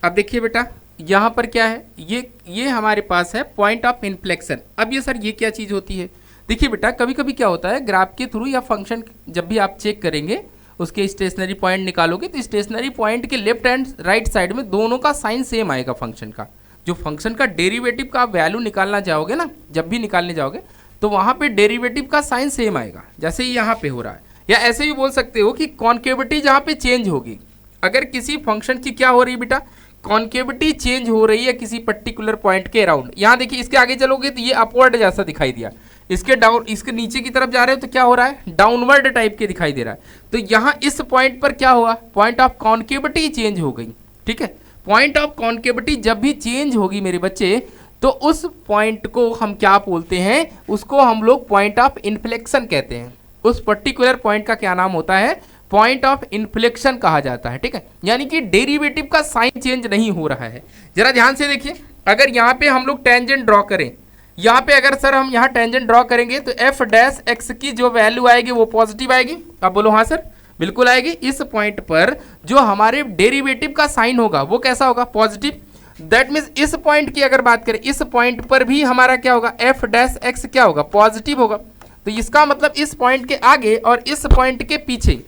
अब देखिए बेटा यहाँ पर क्या है, ये हमारे पास है पॉइंट ऑफ इन्फ्लेक्शन। अब ये सर ये क्या चीज़ होती है, देखिए बेटा कभी कभी क्या होता है, ग्राफ के थ्रू या फंक्शन जब भी आप चेक करेंगे उसके स्टेशनरी पॉइंट निकालोगे तो स्टेशनरी पॉइंट के लेफ्ट एंड राइट साइड में दोनों का साइन सेम आएगा फंक्शन का। जो फंक्शन का डेरिवेटिव का आप वैल्यू निकालना चाहोगे ना, जब भी निकालने जाओगे तो वहाँ पे डेरिवेटिव का साइन सेम आएगा, जैसे ही यहाँ पे हो रहा है। या ऐसे भी बोल सकते हो कि कॉन्केविटी जहाँ पे चेंज होगी, अगर किसी फंक्शन की क्या हो रही है बेटा, कॉन्केविटी चेंज हो रही है किसी पर्टिकुलर पॉइंट के अराउंड। यहाँ देखिए इसके आगे चलोगे तो ये अपवर्ड जैसा दिखाई दिया, इसके डाउन, इसके नीचे की तरफ जा रहे हो तो क्या हो रहा है, डाउनवर्ड टाइप के दिखाई दे रहा है। तो यहाँ इस पॉइंट पर क्या हुआ, पॉइंट ऑफ कॉन्केविटी चेंज हो गई। ठीक है, पॉइंट ऑफ कॉन्केविटी जब भी चेंज होगी मेरे बच्चे तो उस पॉइंट को हम क्या बोलते हैं, उसको हम लोग पॉइंट ऑफ इन्फ्लेक्शन कहते हैं। उस पर्टिकुलर पॉइंट का क्या नाम होता है, पॉइंट ऑफ इन्फ्लेक्शन कहा जाता है। ठीक है, यानी कि डेरिवेटिव का साइन चेंज नहीं हो रहा है। जरा ध्यान से देखिए, अगर यहाँ पे हम लोग टेंजेंट ड्रॉ करें, यहाँ पे अगर सर हम यहाँ टेंजेंट ड्रॉ करेंगे तो एफ डैश एक्स की जो वैल्यू आएगी वो पॉजिटिव आएगी। अब बोलो हाँ सर, बिल्कुल आएगी। इस पॉइंट पर जो हमारे डेरिवेटिव का साइन होगा वो कैसा होगा, पॉजिटिव। दैट मीन्स इस पॉइंट की अगर बात करें, इस पॉइंट पर भी हमारा क्या होगा, एफ डैश एक्स क्या होगा, पॉजिटिव होगा। तो इसका मतलब इस पॉइंट के आगे और इस पॉइंट के पीछे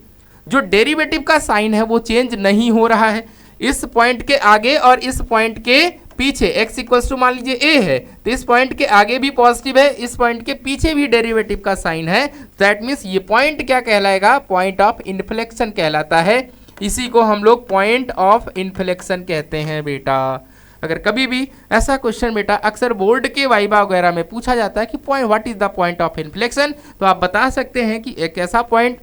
जो डेरिवेटिव का साइन है वो चेंज नहीं हो रहा है। इस पॉइंट के आगे और इस पॉइंट के पीछे x इक्वल्स टू मान लीजिए a है, तो इस पॉइंट के आगे भी पॉजिटिव है, इस पॉइंट के पीछे भी डेरिवेटिव का साइन है। दैट मीन्स ये पॉइंट क्या कहलाएगा, पॉइंट ऑफ इन्फ्लेक्शन कहलाता है। इसी को हम लोग पॉइंट ऑफ इन्फ्लेक्शन कहते हैं बेटा। अगर कभी भी ऐसा क्वेश्चन बेटा अक्सर बोर्ड के वाइवा वगैरह में पूछा जाता है कि point what is the point of inflection, तो आप बता सकते हैं कि एक ऐसा पॉइंट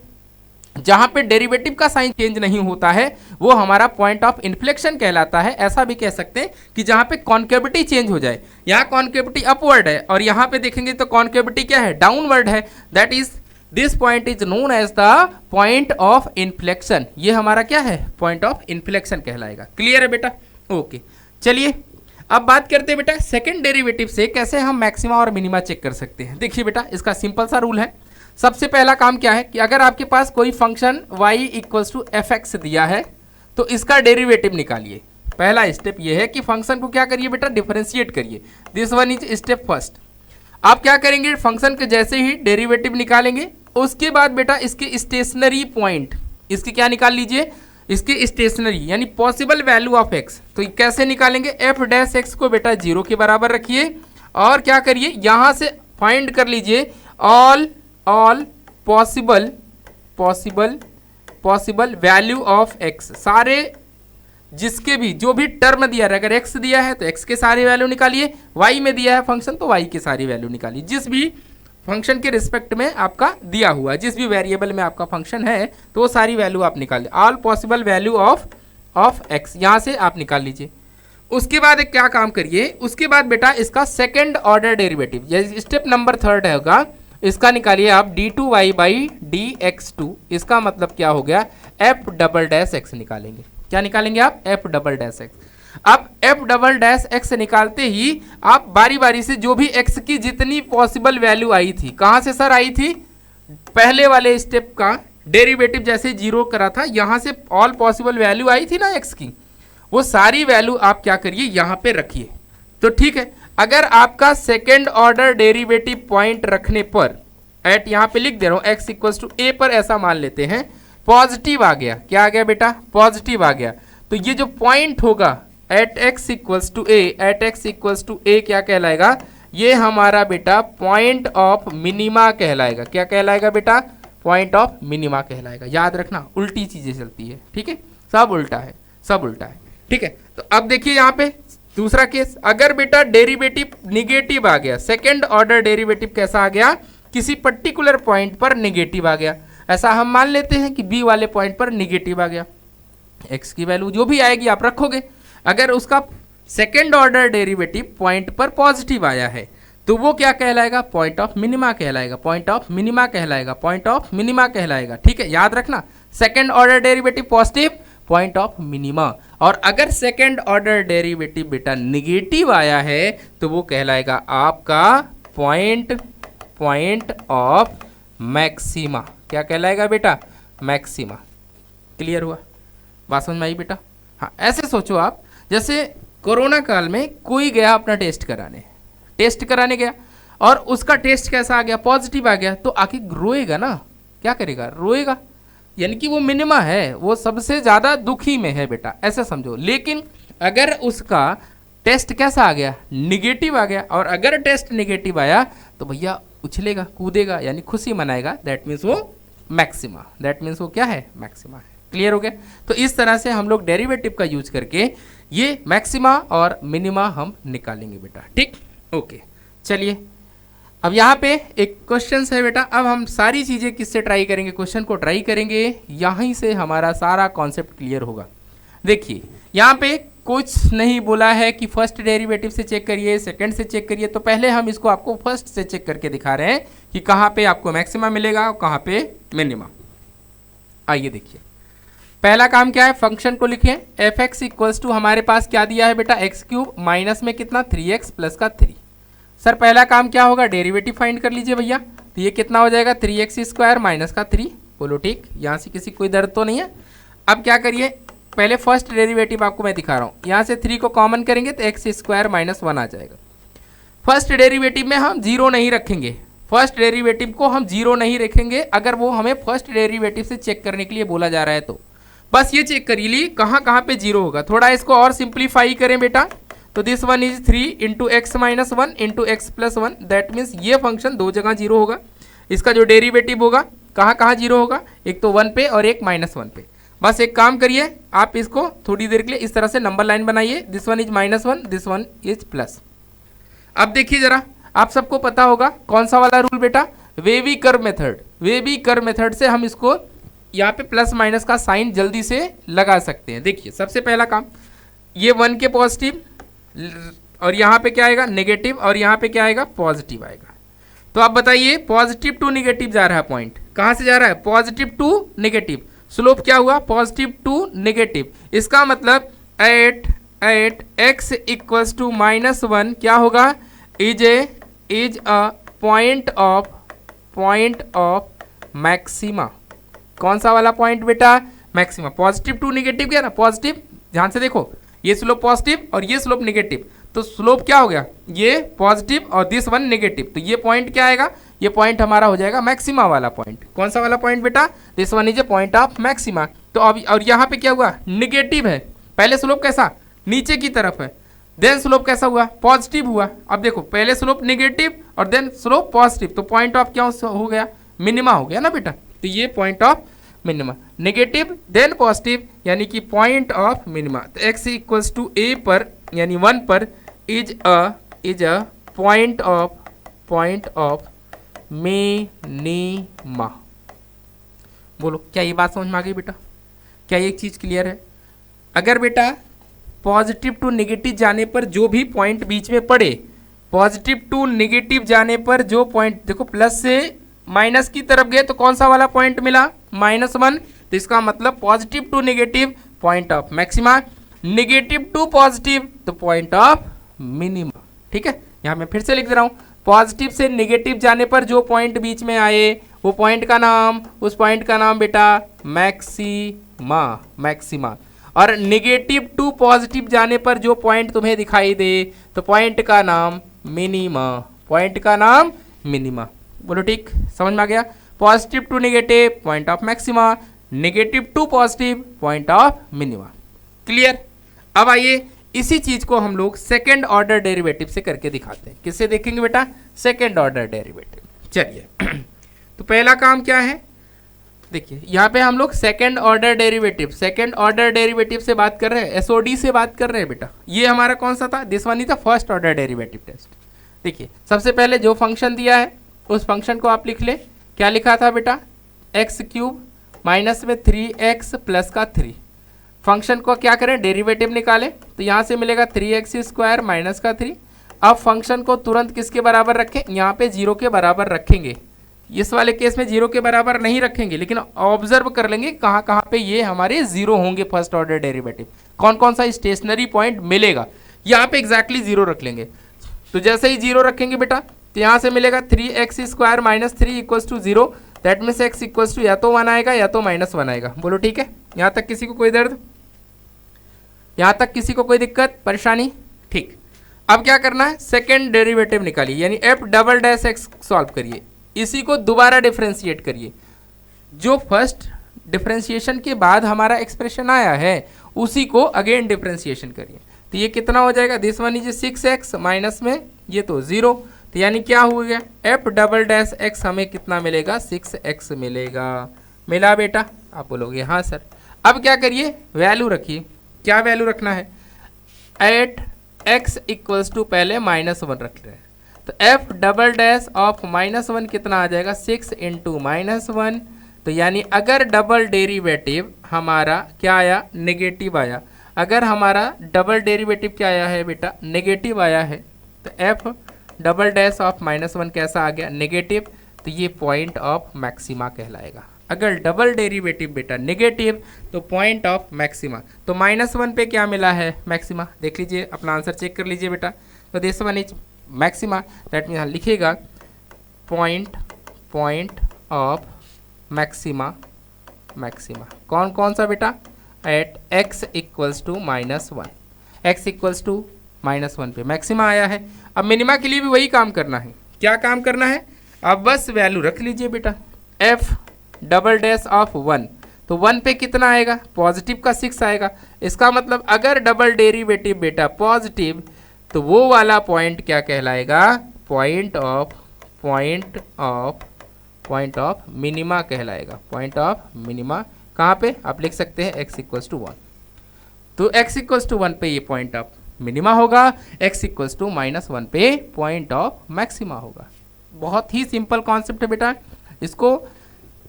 जहां पे डेरिवेटिव का साइन चेंज नहीं होता है वो हमारा पॉइंट ऑफ इन्फ्लेक्शन कहलाता है। ऐसा भी कह सकते हैं कि जहां पे कॉन्केविटी चेंज हो जाए, यहाँ कॉन्केविटी अपवर्ड है और यहाँ पे देखेंगे तो कॉन्केविटी क्या है, डाउनवर्ड है, that is this point is known as the point of inflection. ये हमारा क्या है, पॉइंट ऑफ इन्फ्लेक्शन कहलाएगा। क्लियर है बेटा? ओके, चलिए अब बात करते हैं बेटा सेकंड डेरिवेटिव से कैसे हम मैक्सिमा और मिनिमा चेक कर सकते हैं। देखिए बेटा, इसका सिंपल सा रूल है। सबसे पहला काम क्या है कि अगर आपके पास कोई function y equals to f x दिया है तो इसका डेरिवेटिव निकालिए। पहला स्टेप ये है कि फंक्शन को क्या करिए बेटा, डिफरेंशिएट करिए। This one is step first. आप क्या करेंगे, फंक्शन के जैसे ही डेरिवेटिव निकालेंगे उसके बाद बेटा इसके स्टेशनरी पॉइंट, इसके क्या निकाल लीजिए, इसके स्टेशनरी यानी पॉसिबल वैल्यू ऑफ एक्स। तो कैसे निकालेंगे, एफ डैश एक्स को बेटा 0 के बराबर रखिए और क्या करिए, यहाँ से फाइंड कर लीजिए all possible value of x. सारे जिसके भी जो भी टर्म दिया है, अगर एक्स दिया है तो एक्स के सारे वैल्यू निकालिए, वाई में दिया है फंक्शन तो वाई की सारी वैल्यू निकालिए। जिस भी फंक्शन के रिस्पेक्ट में आपका दिया हुआ, जिस भी वेरिएबल में आपका फंक्शन है तो वो सारी वैल्यू आप निकालिए। All possible value of x यहाँ से आप निकाल लीजिए। उसके बाद एक क्या काम करिए, उसके बाद बेटा इसका सेकेंड ऑर्डर डेरिवेटिव, जैसे स्टेप नंबर थर्ड है होगा, इसका निकालिए आप d2y बाई dx2। इसका मतलब क्या हो गया, f डबल डैश एक्स निकालेंगे। क्या निकालेंगे आप, f डबल डैश एक्स। अब f डबल डैश एक्स निकालते ही आप बारी बारी से जो भी x की जितनी पॉसिबल वैल्यू आई थी, कहाँ से सर आई थी, पहले वाले स्टेप का डेरिवेटिव जैसे 0 करा था, यहाँ से ऑल पॉसिबल वैल्यू आई थी ना x की, वो सारी वैल्यू आप क्या करिए यहाँ पे रखिए। तो ठीक है, अगर आपका सेकेंड ऑर्डर डेरिवेटिव पॉइंट रखने पर एट, यहाँ पे लिख दे रहा हूँ x इक्वल्स टू ए पर, ऐसा मान लेते हैं पॉजिटिव आ गया। क्या आ गया बेटा, पॉजिटिव आ गया। तो ये जो पॉइंट होगा at x equals to a, at x equals to a क्या कहलाएगा, ये हमारा बेटा पॉइंट ऑफ मिनिमा कहलाएगा। क्या कहलाएगा बेटा, पॉइंट ऑफ मिनिमा कहलाएगा। याद रखना उल्टी चीजें चलती है, ठीक है, सब उल्टा है, सब उल्टा है, ठीक है। तो अब देखिए यहाँ पे दूसरा केस, अगर बेटा डेरिवेटिव निगेटिव आ गया, सेकेंड ऑर्डर डेरिवेटिव कैसा आ गया, किसी पर्टिकुलर पॉइंट पर निगेटिव आ गया, ऐसा हम मान लेते हैं कि बी वाले पॉइंट पर निगेटिव आ गया, एक्स की वैल्यू जो भी आएगी आप रखोगे। अगर उसका सेकेंड ऑर्डर डेरिवेटिव पॉइंट पर पॉजिटिव आया है तो वो क्या कहलाएगा, पॉइंट ऑफ मिनिमा कहलाएगा, पॉइंट ऑफ मिनिमा कहलाएगा, पॉइंट ऑफ मिनिमा कहलाएगा, ठीक है। याद रखना second order derivative positive, point of minima. और अगर सेकेंड ऑर्डर डेरिवेटिव बेटा निगेटिव आया है तो वो कहलाएगा आपका पॉइंट ऑफ मैक्सिमा। क्या कहलाएगा बेटा, मैक्सिमा। क्लियर हुआ, बात समझ में आई बेटा? हाँ, ऐसे सोचो आप, जैसे कोरोना काल में कोई गया अपना टेस्ट कराने गया और उसका टेस्ट कैसा आ गया, पॉजिटिव आ गया, तो आखिर रोएगा ना, क्या करेगा, रोएगा, यानी कि वो मिनिमा है, वो सबसे ज़्यादा दुखी में है बेटा, ऐसा समझो। लेकिन अगर उसका टेस्ट कैसा आ गया, निगेटिव आ गया, और अगर टेस्ट निगेटिव आया तो भैया उछलेगा, कूदेगा, यानी खुशी मनाएगा, दैट मीन्स वो मैक्सिमा, दैट मीन्स वो क्या है, मैक्सिमा है। क्लियर हो गया? तो इस तरह से हम लोग डेरिवेटिव का यूज करके ये मैक्सिमा और मिनिमा हम निकालेंगे बेटा, ठीक, ओके। चलिए अब यहाँ पे एक क्वेश्चन है बेटा, अब हम सारी चीज़ें किससे ट्राई करेंगे, क्वेश्चन को ट्राई करेंगे, यहीं से हमारा सारा कॉन्सेप्ट क्लियर होगा। देखिए यहाँ पे कुछ नहीं बोला है कि फर्स्ट डेरिवेटिव से चेक करिए, सेकंड से चेक करिए, तो पहले हम इसको आपको फर्स्ट से चेक करके दिखा रहे हैं कि कहाँ पे आपको मैक्सिमा मिलेगा और कहाँ पे मिनिमा। आइए देखिए, पहला काम क्या है, फंक्शन को लिखें एफ एक्स इक्वल्स टू, हमारे पास क्या दिया है बेटा, एक्स क्यूब माइनस में कितना 3x प्लस का 3। सर पहला काम क्या होगा, डेरिवेटिव फाइंड कर लीजिए भैया। तो ये कितना हो जाएगा, 3x स्क्वायर माइनस का 3। बोलो ठीक, यहाँ से किसी कोई दर्द तो नहीं है। अब क्या करिए, पहले फर्स्ट डेरिवेटिव आपको मैं दिखा रहा हूँ, यहाँ से 3 को कॉमन करेंगे तो एक्स स्क्वायर माइनस 1 आ जाएगा। फर्स्ट डेरिवेटिव में हम 0 नहीं रखेंगे, फर्स्ट डेरिवेटिव को हम 0 नहीं रखेंगे अगर वो हमें फर्स्ट डेरिवेटिव से चेक करने के लिए बोला जा रहा है तो। बस ये चेक कर ली कहाँ कहाँ पे 0 होगा। थोड़ा इसको और सिंप्लीफाई करें बेटा, तो this one is 3 into x minus 1 into x plus 1, that means ये फंक्शन दो जगह 0 होगा। इसका जो डेरिवेटिव होगा कहाँ कहाँ 0 होगा, एक तो 1 पे और एक -1 पे। बस एक काम करिए, आप इसको थोड़ी देर के लिए इस तरह से नंबर लाइन बनाइए, this one is -1, this one is plus. अब देखिए जरा, आप सबको पता होगा कौन सा वाला रूल बेटा, wavy curve method. Wavy curve method से हम इसको यहाँ पे प्लस माइनस का साइन जल्दी से लगा सकते हैं। देखिए सबसे पहला काम, ये 1 के पॉजिटिव और यहाँ पे क्या आएगा नेगेटिव और यहाँ पे क्या आएगा पॉजिटिव आएगा। तो आप बताइए पॉजिटिव टू नेगेटिव जा रहा है पॉइंट, कहाँ से जा रहा है पॉजिटिव टू नेगेटिव, स्लोप क्या हुआ पॉजिटिव टू नेगेटिव। इसका मतलब एट x इक्वल्स टू -1 क्या होगा is a point of maxima. कौन सा वाला पॉइंट बेटा मैक्सिमा। पॉजिटिव टू नेगेटिव क्या ना पॉजिटिव, ध्यान से देखो ये स्लोप पॉजिटिव और ये स्लोप नेगेटिव, तो स्लोप क्या हो गया ये पॉजिटिव और दिस वन नेगेटिव, तो ये पॉइंट क्या आएगा ये पॉइंट हमारा हो जाएगा मैक्सिमा वाला पॉइंट। कौन सा वाला पॉइंट बेटा this one is a point of maxima. तो अब और यहाँ पे क्या हुआ नेगेटिव है, पहले स्लोप कैसा नीचे की तरफ है, देन स्लोप कैसा हुआ पॉजिटिव हुआ। अब देखो पहले स्लोप नेगेटिव और देन स्लोप पॉजिटिव, तो पॉइंट ऑफ क्या हो गया मिनिमा हो गया ना बेटा। तो ये point of minima, negative then positive यानी कि पॉइंट ऑफ मिनिमा। तो x इक्वल्स टू a पर यानी 1 पर is a point of minima. बोलो क्या ये बात समझ में आ गई बेटा, क्या ये एक चीज क्लियर है। अगर बेटा पॉजिटिव टू नेगेटिव जाने पर जो भी पॉइंट बीच में पड़े, पॉजिटिव टू नेगेटिव जाने पर जो पॉइंट देखो प्लस से माइनस की तरफ गए तो कौन सा वाला पॉइंट मिला -1, तो इसका मतलब positive to negative point of maxima, negative to positive तो पॉइंट ऑफ मिनिमा। ठीक है, यहाँ मैं फिर से लिख दे रहा हूँ, पॉजिटिव से नेगेटिव जाने पर जो पॉइंट बीच में आए वो पॉइंट का नाम, उस पॉइंट का नाम बेटा मैक्सिमा, और नेगेटिव टू पॉजिटिव जाने पर जो पॉइंट तुम्हें दिखाई दे तो पॉइंट का नाम मिनिमा। बोलो ठीक समझ में आ गया। Positive to negative point of maxima, negative to positive point of minima. Clear. अब आइए इसी चीज को हम लोग सेकेंड ऑर्डर डेरिवेटिव से करके दिखाते हैं। किससे देखेंगे बेटा सेकेंड ऑर्डर डेरिवेटिव। चलिए तो पहला काम क्या है, देखिए यहाँ पे हम लोग सेकेंड ऑर्डर डेरिवेटिव से बात कर रहे हैं, एसओडी से बात कर रहे हैं बेटा। ये हमारा कौन सा था this one is the first order derivative test. देखिए सबसे पहले जो फंक्शन दिया है उस फंक्शन को आप लिख ले, क्या लिखा था बेटा x³ माइनस में 3x प्लस का 3। फंक्शन को क्या करें डेरिवेटिव निकालें, तो यहाँ से मिलेगा 3x² माइनस का 3। अब फंक्शन को तुरंत किसके बराबर रखें, यहाँ पे 0 के बराबर रखेंगे। इस वाले केस में 0 के बराबर नहीं रखेंगे, लेकिन ऑब्जर्व कर लेंगे कहाँ कहाँ पे ये हमारे 0 होंगे फर्स्ट ऑर्डर डेरिवेटिव, कौन कौन सा स्टेशनरी पॉइंट मिलेगा, यहाँ पे एग्जैक्टली 0 रख लेंगे। तो जैसे ही 0 रखेंगे बेटा तो यहाँ से मिलेगा 3x² minus 3 equals to 0, that means x equals to या तो 1 आएगा या तो -1 आएगा। बोलो ठीक है, यहाँ तक किसी को कोई दर्द, यहाँ तक किसी को कोई दिक्कत परेशानी। ठीक, अब क्या करना है सेकेंड डेरिवेटिव निकालिए, यानी f′x सॉल्व करिए, इसी को दोबारा डिफ्रेंशिएट करिए। जो फर्स्ट डिफ्रेंशिएशन के बाद हमारा एक्सप्रेशन आया है उसी को अगेन डिफ्रेंशिएशन करिए। तो ये कितना हो जाएगा this one is 6x minus में ये तो 0, तो यानी क्या हो गया f′x हमें कितना मिलेगा 6x मिलेगा। मिला बेटा, आप बोलोगे हाँ सर। अब क्या करिए वैल्यू रखिए, क्या वैल्यू रखना है एट x इक्वल्स टू पहले -1 रख रहे हैं, तो f" ऑफ -1 कितना आ जाएगा 6 इंटू -1। तो यानी अगर डबल डेरिवेटिव हमारा क्या आया नेगेटिव आया, अगर हमारा डबल डेरिवेटिव क्या आया है बेटा नेगेटिव आया है, तो f" ऑफ -1 कैसा आ गया नेगेटिव, तो ये पॉइंट ऑफ मैक्सिमा कहलाएगा। अगर डबल डेरिवेटिव बेटा नेगेटिव तो पॉइंट ऑफ मैक्सिमा। तो -1 पे क्या मिला है मैक्सिमा, देख लीजिए अपना आंसर चेक कर लीजिए बेटा। तो this one is maxima, that mean लिखेगा पॉइंट ऑफ मैक्सिमा। कौन कौन सा बेटा at x equals to -1, x equals to -1 पे मैक्सिमा आया है। अब मिनिमा के लिए भी वही काम करना है, क्या काम करना है, अब बस वैल्यू रख लीजिए बेटा f" ऑफ 1, तो 1 पे कितना आएगा पॉजिटिव का 6 आएगा। इसका मतलब अगर डबल डेरिवेटिव बेटा पॉजिटिव तो वो वाला पॉइंट क्या कहलाएगा पॉइंट ऑफ मिनिमा कहलाएगा। पॉइंट ऑफ मिनिमा कहाँ पे आप लिख सकते हैं x इक्वल्स टू 1, तो x इक्वल्स टू 1 पे ये पॉइंट ऑफ मिनिमा होगा, x इक्वल्स टू -1 पे पॉइंट ऑफ मैक्सिमा होगा। बहुत ही सिंपल कॉन्सेप्ट है बेटा, इसको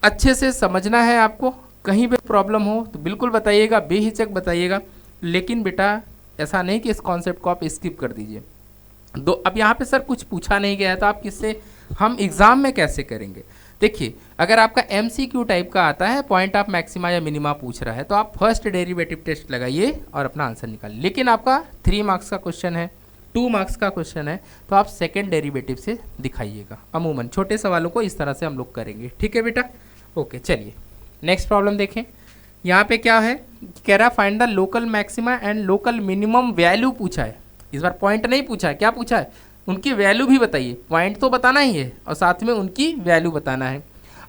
अच्छे से समझना है आपको, कहीं पे प्रॉब्लम हो तो बिल्कुल बताइएगा, बेहिचक बताइएगा, लेकिन बेटा ऐसा नहीं कि इस कॉन्सेप्ट को आप स्किप कर दीजिए। दो अब यहाँ पे सर कुछ पूछा नहीं गया है तो आप किससे, हम एग्जाम में कैसे करेंगे? देखिए, अगर आपका एमसीक्यू टाइप का आता है, पॉइंट ऑफ मैक्सिमा या मिनिमा पूछ रहा है, तो आप फर्स्ट डेरिवेटिव टेस्ट लगाइए और अपना आंसर निकालिए। लेकिन आपका 3 मार्क्स का क्वेश्चन है, 2 मार्क्स का क्वेश्चन है, तो आप सेकेंड डेरिवेटिव से दिखाइएगा। अमूमन छोटे सवालों को इस तरह से हम लोग करेंगे, ठीक है बेटा? ओके, चलिए नेक्स्ट प्रॉब्लम देखें। यहाँ पे क्या है, कह रहा find the local maxima and local minimum value पूछा है। इस बार पॉइंट नहीं पूछा है, क्या पूछा है? उनकी वैल्यू भी बताइए। पॉइंट तो बताना ही है और साथ में उनकी वैल्यू बताना है।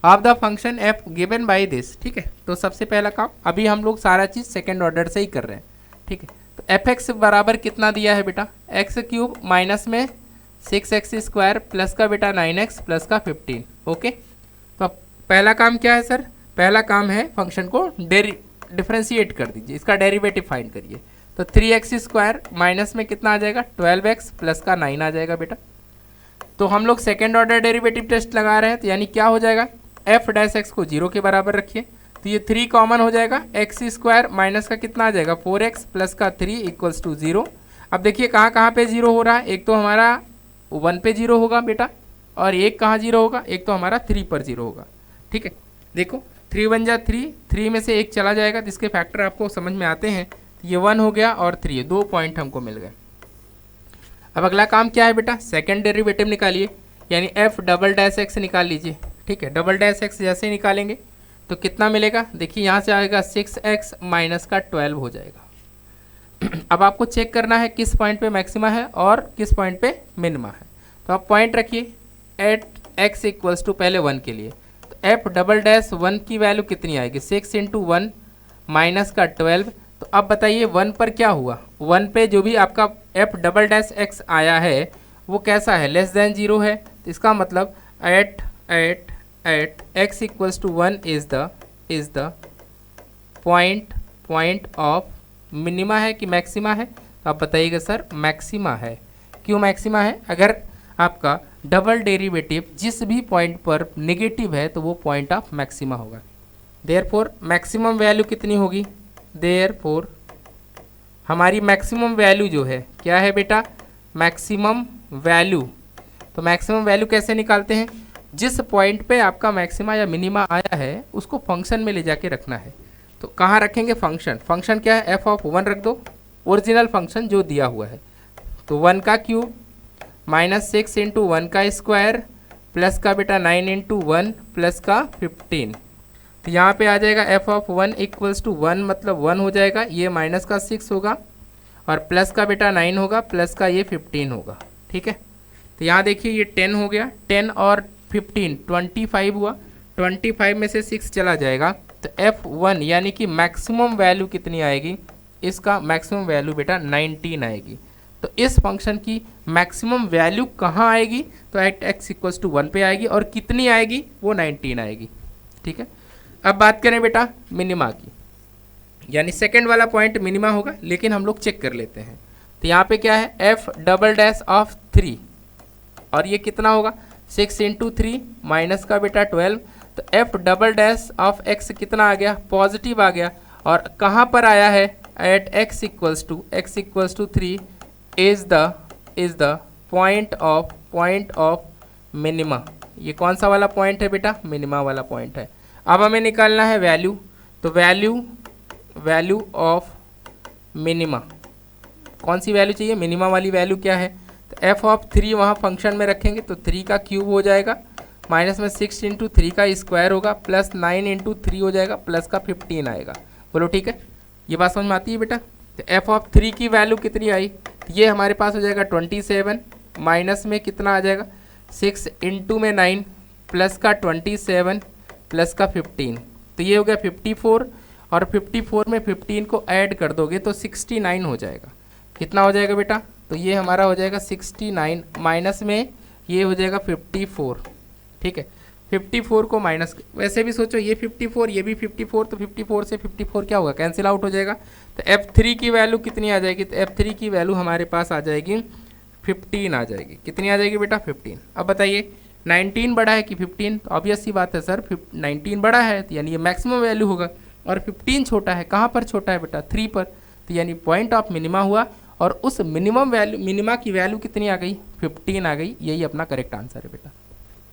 Of the function F given by this, ठीक है? तो सबसे पहला काम, अभी हम लोग सारा चीज़ सेकेंड ऑर्डर से ही कर रहे हैं, ठीक है? तो एफ एक्स बराबर कितना दिया है बेटा? एक्स क्यूब माइनस में 6x स्क्वायर प्लस का बेटा 9x प्लस का 15। ओके, तो अब पहला काम क्या है सर? पहला काम है फंक्शन को डिफ्रेंशिएट कर दीजिए, इसका डेरिवेटिव फाइंड करिए। तो 3x स्क्वायर माइनस में कितना आ जाएगा? 12x प्लस का 9 आ जाएगा बेटा। तो हम लोग सेकेंड ऑर्डर डेरिवेटिव टेस्ट लगा रहे हैं, तो यानी क्या हो जाएगा? एफ डैश एक्स को 0 के बराबर रखिए, तो ये 3 कॉमन हो जाएगा। एक्स स्क्वायर माइनस का कितना आ जाएगा? 4x प्लस का 3 इक्वल्स टू 0। अब देखिए कहाँ कहाँ पे 0 हो रहा है। एक तो हमारा 1 पे 0 होगा बेटा, और एक कहाँ 0 होगा? एक तो हमारा 3 पर 0 होगा, ठीक है? देखो 3 1 जा 3, 3 में से एक चला जाएगा, तो इसके फैक्टर आपको समझ में आते हैं। ये 1 हो गया और 3, 2 पॉइंट हमको मिल गए। अब अगला काम क्या है बेटा? सेकंड डेरिवेटिव निकालिए, यानी एफ डबल डैश एक्स निकाल लीजिए, ठीक है? डबल डैश एक्स जैसे ही निकालेंगे तो कितना मिलेगा? देखिए यहाँ से आएगा 6x माइनस का 12 हो जाएगा। अब आपको चेक करना है किस पॉइंट पे मैक्सिमा है और किस पॉइंट पे मिनिमा है। तो आप पॉइंट रखिए एट x इक्वल्स टू पहले 1 के लिए, तो एफ डबल डैश 1 की वैल्यू कितनी आएगी? 6 इंटू 1 माइनस का 12। तो अब बताइए 1 पर क्या हुआ? 1 पे जो भी आपका एफ डबल डैश एक्स आया है वो कैसा है? लेस देन 0 है। तो इसका मतलब at x equals to 1 is the point of minima है कि मैक्सिमा है? तो आप बताइएगा सर मैक्सिमा है। क्यों मैक्सिमा है? अगर आपका डबल डेरिवेटिव जिस भी पॉइंट पर नेगेटिव है तो वो पॉइंट ऑफ मैक्सिमा होगा। देयरफॉर मैक्सिमम वैल्यू कितनी होगी? देयरफॉर हमारी मैक्सिमम वैल्यू जो है क्या है बेटा? Maximum value. तो मैक्सिमम वैल्यू कैसे निकालते हैं? जिस पॉइंट पे आपका मैक्सिमा या मिनिमा आया है उसको फंक्शन में ले जाके रखना है। तो कहाँ रखेंगे? फंक्शन क्या है? एफ ऑफ 1 रख दो, ओरिजिनल फंक्शन जो दिया हुआ है। तो 1 का क्यूब माइनस 6 इंटू 1 का स्क्वायर प्लस का बेटा 9 इंटू 1 प्लस का 15। तो यहाँ पे आ जाएगा एफ ऑफ 1 इक्वल्स टू 1, मतलब 1 हो जाएगा, ये माइनस का 6 होगा और प्लस का बेटा 9 होगा, प्लस का ये 15 होगा, ठीक है? तो यहाँ देखिए ये 10 हो गया, 10 और 15 25 हुआ, 25 में से 6 चला जाएगा, तो F1 यानी कि मैक्सिमम वैल्यू कितनी आएगी? इसका मैक्सिमम वैल्यू बेटा 19 आएगी। तो इस फंक्शन की मैक्सिमम वैल्यू कहाँ आएगी? तो एट x इक्वल्स टू 1 पे आएगी, और कितनी आएगी? वो 19 आएगी, ठीक है? अब बात करें बेटा मिनिमा की, यानी सेकेंड वाला पॉइंट मिनिमा होगा, लेकिन हम लोग चेक कर लेते हैं। तो यहाँ पे क्या है? एफ डबल डैश ऑफ 3, और ये कितना होगा? 6 इंटू 3 माइनस का बेटा 12। तो F double dash of x कितना आ गया? पॉजिटिव आ गया, और कहाँ पर आया है? At x equals to 3 is the point of minima. ये कौन सा वाला पॉइंट है बेटा? मिनिमा वाला पॉइंट है। अब हमें निकालना है वैल्यू, तो वैल्यू ऑफ मिनिमा, कौन सी वैल्यू चाहिए? मिनिमा वाली वैल्यू क्या है? तो एफ ऑफ 3 वहाँ फंक्शन में रखेंगे, तो 3 का क्यूब हो जाएगा, माइनस में 6 इंटू 3 का स्क्वायर होगा, प्लस 9 इंटू 3 हो जाएगा, प्लस का 15 आएगा। बोलो ठीक है? ये बात समझ में आती है बेटा? तो एफ ऑफ 3 की वैल्यू कितनी आई? तो ये हमारे पास हो जाएगा 27, माइनस में कितना आ जाएगा? 6 इंटू में 9 प्लस का 27 प्लस का 15, तो ये हो गया 54, और 54 में 15 को ऐड कर दोगे तो 69 हो जाएगा। कितना हो जाएगा बेटा? तो ये हमारा हो जाएगा 69, माइनस में ये हो जाएगा 54, ठीक है? 54 को माइनस, वैसे भी सोचो ये 54 ये भी 54, तो 54 से 54 क्या होगा? कैंसिल आउट हो जाएगा। तो F3 की वैल्यू कितनी आ जाएगी? तो F3 की वैल्यू हमारे पास आ जाएगी 15 आ जाएगी। कितनी आ जाएगी बेटा? 15। अब बताइए 19 बड़ा है कि 15? तो ऑब्वियस सी बात है सर, 19 बड़ा है, तो यानी ये मैक्सिमम वैल्यू होगा। और 15 छोटा है, कहाँ पर छोटा है बेटा, 3 पर। तो यानी पॉइंट ऑफ मिनिमा हुआ और उस मिनिमम वैल्यू, मिनिमा की वैल्यू कितनी आ गई, 15 आ गई। यही अपना करेक्ट आंसर है बेटा।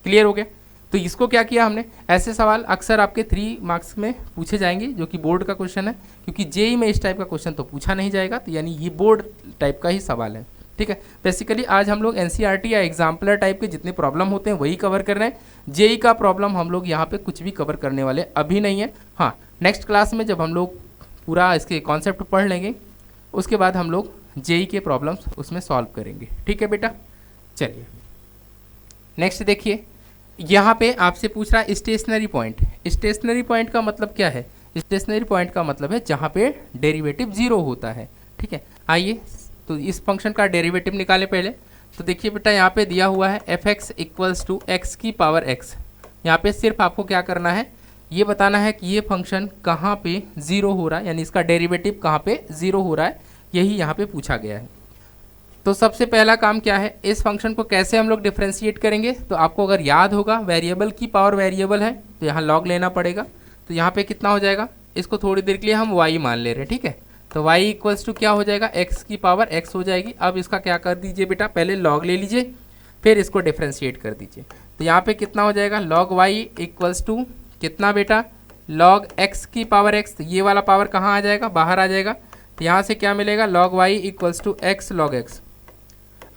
क्लियर हो गया। तो इसको क्या किया हमने, ऐसे सवाल अक्सर आपके 3 मार्क्स में पूछे जाएंगे जो कि बोर्ड का क्वेश्चन है, क्योंकि जेई में इस टाइप का क्वेश्चन तो पूछा नहीं जाएगा, तो यानी ये बोर्ड टाइप का ही सवाल है। ठीक है, बेसिकली आज हम लोग एनसीईआरटी या एग्जाम्पलर टाइप के जितने प्रॉब्लम होते हैं वही कवर कर रहे हैं। जेई का प्रॉब्लम हम लोग यहाँ पे कुछ भी कवर करने वाले अभी नहीं है। हाँ, नेक्स्ट क्लास में जब हम लोग पूरा इसके कॉन्सेप्ट पढ़ लेंगे उसके बाद हम लोग जेई के प्रॉब्लम्स उसमें सॉल्व करेंगे। ठीक है बेटा, चलिए नेक्स्ट देखिए, यहाँ पे आपसे पूछ रहा है स्टेशनरी पॉइंट। स्टेशनरी पॉइंट का मतलब क्या है, स्टेशनरी पॉइंट का मतलब है जहाँ पे डेरिवेटिव जीरो होता है। ठीक है, आइए तो इस फंक्शन का डेरिवेटिव निकाले पहले। तो देखिए बेटा, यहाँ पे दिया हुआ है f x equals to x की पावर एक्स। यहाँ पे सिर्फ आपको क्या करना है, ये बताना है कि ये फंक्शन कहाँ पे जीरो हो रहा है, यानी इसका डेरिवेटिव कहाँ पे जीरो हो रहा है, यही यहाँ पे पूछा गया है। तो सबसे पहला काम क्या है, इस फंक्शन को कैसे हम लोग डिफ्रेंशिएट करेंगे। तो आपको अगर याद होगा वेरिएबल की पावर वेरिएबल है तो यहाँ लॉग लेना पड़ेगा। तो यहाँ पे कितना हो जाएगा, इसको थोड़ी देर के लिए हम y मान ले रहे हैं। ठीक है, तो y इक्वल्स टू क्या हो जाएगा, x की पावर x हो जाएगी। अब इसका क्या कर दीजिए बेटा, पहले लॉग ले लीजिए फिर इसको डिफ्रेंशिएट कर दीजिए। तो यहाँ पे कितना हो जाएगा, लॉग y इक्वल्स टू कितना बेटा, लॉग x की पावर x। तो ये वाला पावर कहाँ आ जाएगा, बाहर आ जाएगा। तो यहाँ से क्या मिलेगा, log y equals to x log x।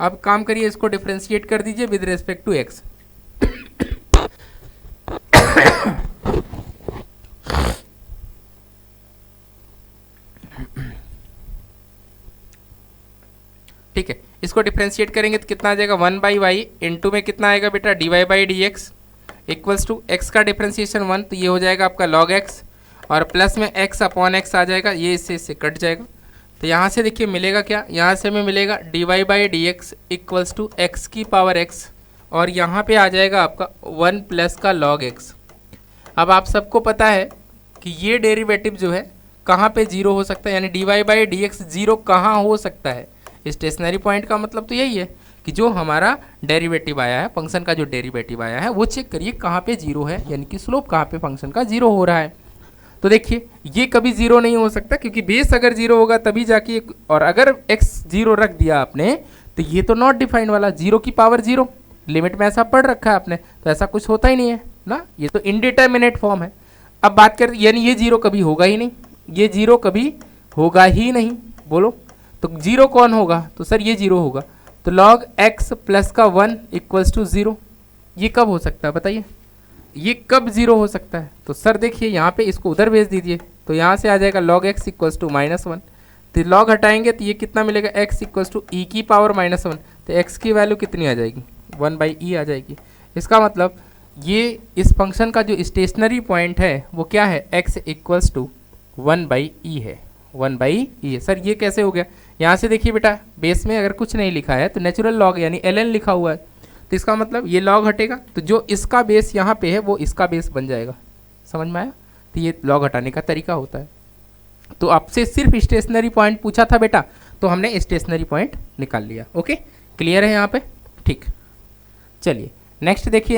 अब काम करिए, इसको डिफ्रेंशिएट कर दीजिए विद रिस्पेक्ट टू x। ठीक है, इसको डिफ्रेंशिएट करेंगे तो कितना आ जाएगा, 1/y इंटू में कितना आएगा बेटा, dy/dx इक्वल्स टू x का डिफ्रेंशिएशन 1, तो ये हो जाएगा आपका log x और प्लस में x अपॉन x आ जाएगा, ये इससे कट जाएगा। तो यहाँ से देखिए मिलेगा क्या, यहाँ से हमें मिलेगा dy/dx इक्वल्स टू x की पावर x और यहाँ पे आ जाएगा आपका 1 प्लस का log x। अब आप सबको पता है कि ये डेरिवेटिव जो है कहाँ पे जीरो हो सकता है, यानी dy/dx जीरो कहाँ हो सकता है। स्टेशनरी पॉइंट का मतलब तो यही है कि जो हमारा डेरिवेटिव आया है, फंक्शन का जो डेरिवेटिव आया है वो चेक करिए कहाँ पे जीरो है, यानी कि स्लोप कहाँ पे फंक्शन का जीरो हो रहा है। तो देखिए ये कभी जीरो नहीं हो सकता, क्योंकि बेस अगर जीरो होगा तभी जाके, और अगर x जीरो रख दिया आपने तो ये तो नॉट डिफाइंड वाला, जीरो की पावर जीरो लिमिट में ऐसा पढ़ रखा है आपने, तो ऐसा कुछ होता ही नहीं है ना, ये तो इनडिटर्मिनेट फॉर्म है। अब बात कर, यानी ये जीरो कभी होगा ही नहीं, ये जीरो कभी होगा ही नहीं, बोलो तो जीरो कौन होगा, तो सर ये जीरो होगा। तो log x प्लस का 1 इक्वल्स टू जीरो, ये कब हो सकता है बताइए, ये कब जीरो हो सकता है। तो सर देखिए यहाँ पे इसको उधर भेज दीजिए, तो यहाँ से आ जाएगा log x इक्वल्स टू -1। तो log हटाएंगे तो ये कितना मिलेगा, x इक्वल्स टू e की पावर -1। तो x की वैल्यू कितनी आ जाएगी, 1/e आ जाएगी। इसका मतलब ये इस फंक्शन का जो स्टेशनरी पॉइंट है वो क्या है, x इक्वल्स टू 1/e है, 1/e है। सर ये कैसे हो गया, यहाँ से देखिए बेटा, बेस में अगर कुछ नहीं लिखा है तो नेचुरल लॉग यानी ln लिखा हुआ है, तो इसका मतलब ये लॉग हटेगा तो जो इसका बेस यहाँ पे है वो इसका बेस बन जाएगा। समझ में आया, तो ये लॉग हटाने का तरीका होता है। तो आपसे सिर्फ स्टेशनरी पॉइंट पूछा था बेटा, तो हमने स्टेशनरी पॉइंट निकाल लिया। ओके, क्लियर है यहाँ पे, ठीक। चलिए नेक्स्ट देखिए,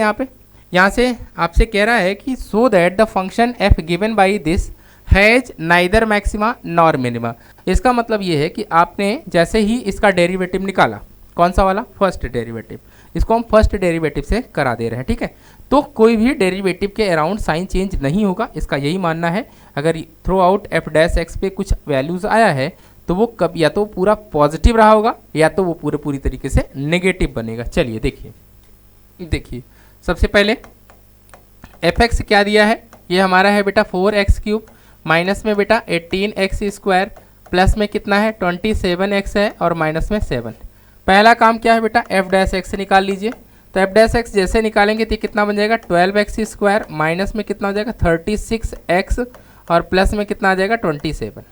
यहाँ से आपसे कह रहा है कि so that the function f given by this has neither maxima nor minima. इसका मतलब ये है कि आपने जैसे ही इसका डेरिवेटिव निकाला, कौन सा वाला, फर्स्ट डेरिवेटिव, इसको हम फर्स्ट डेरिवेटिव से करा दे रहे हैं। ठीक है, तो कोई भी डेरिवेटिव के अराउंड साइन चेंज नहीं होगा, इसका यही मानना है। अगर through out F dash x पे कुछ वैल्यूज आया है तो वो कब या तो पूरा पॉजिटिव रहा होगा या तो वो पूरी तरीके से नेगेटिव बनेगा। चलिए देखिए सबसे पहले एफ एक्स क्या दिया है, ये हमारा है बेटा 4x³ माइनस में बेटा 18x² प्लस में कितना है 27x है और माइनस में 7। पहला काम क्या है बेटा, एफ डैश एक्स निकाल लीजिए। तो एफ डैश एक्स जैसे निकालेंगे तो कितना बन जाएगा 12x² माइनस में कितना हो जाएगा 36x और प्लस में कितना आ जाएगा 27।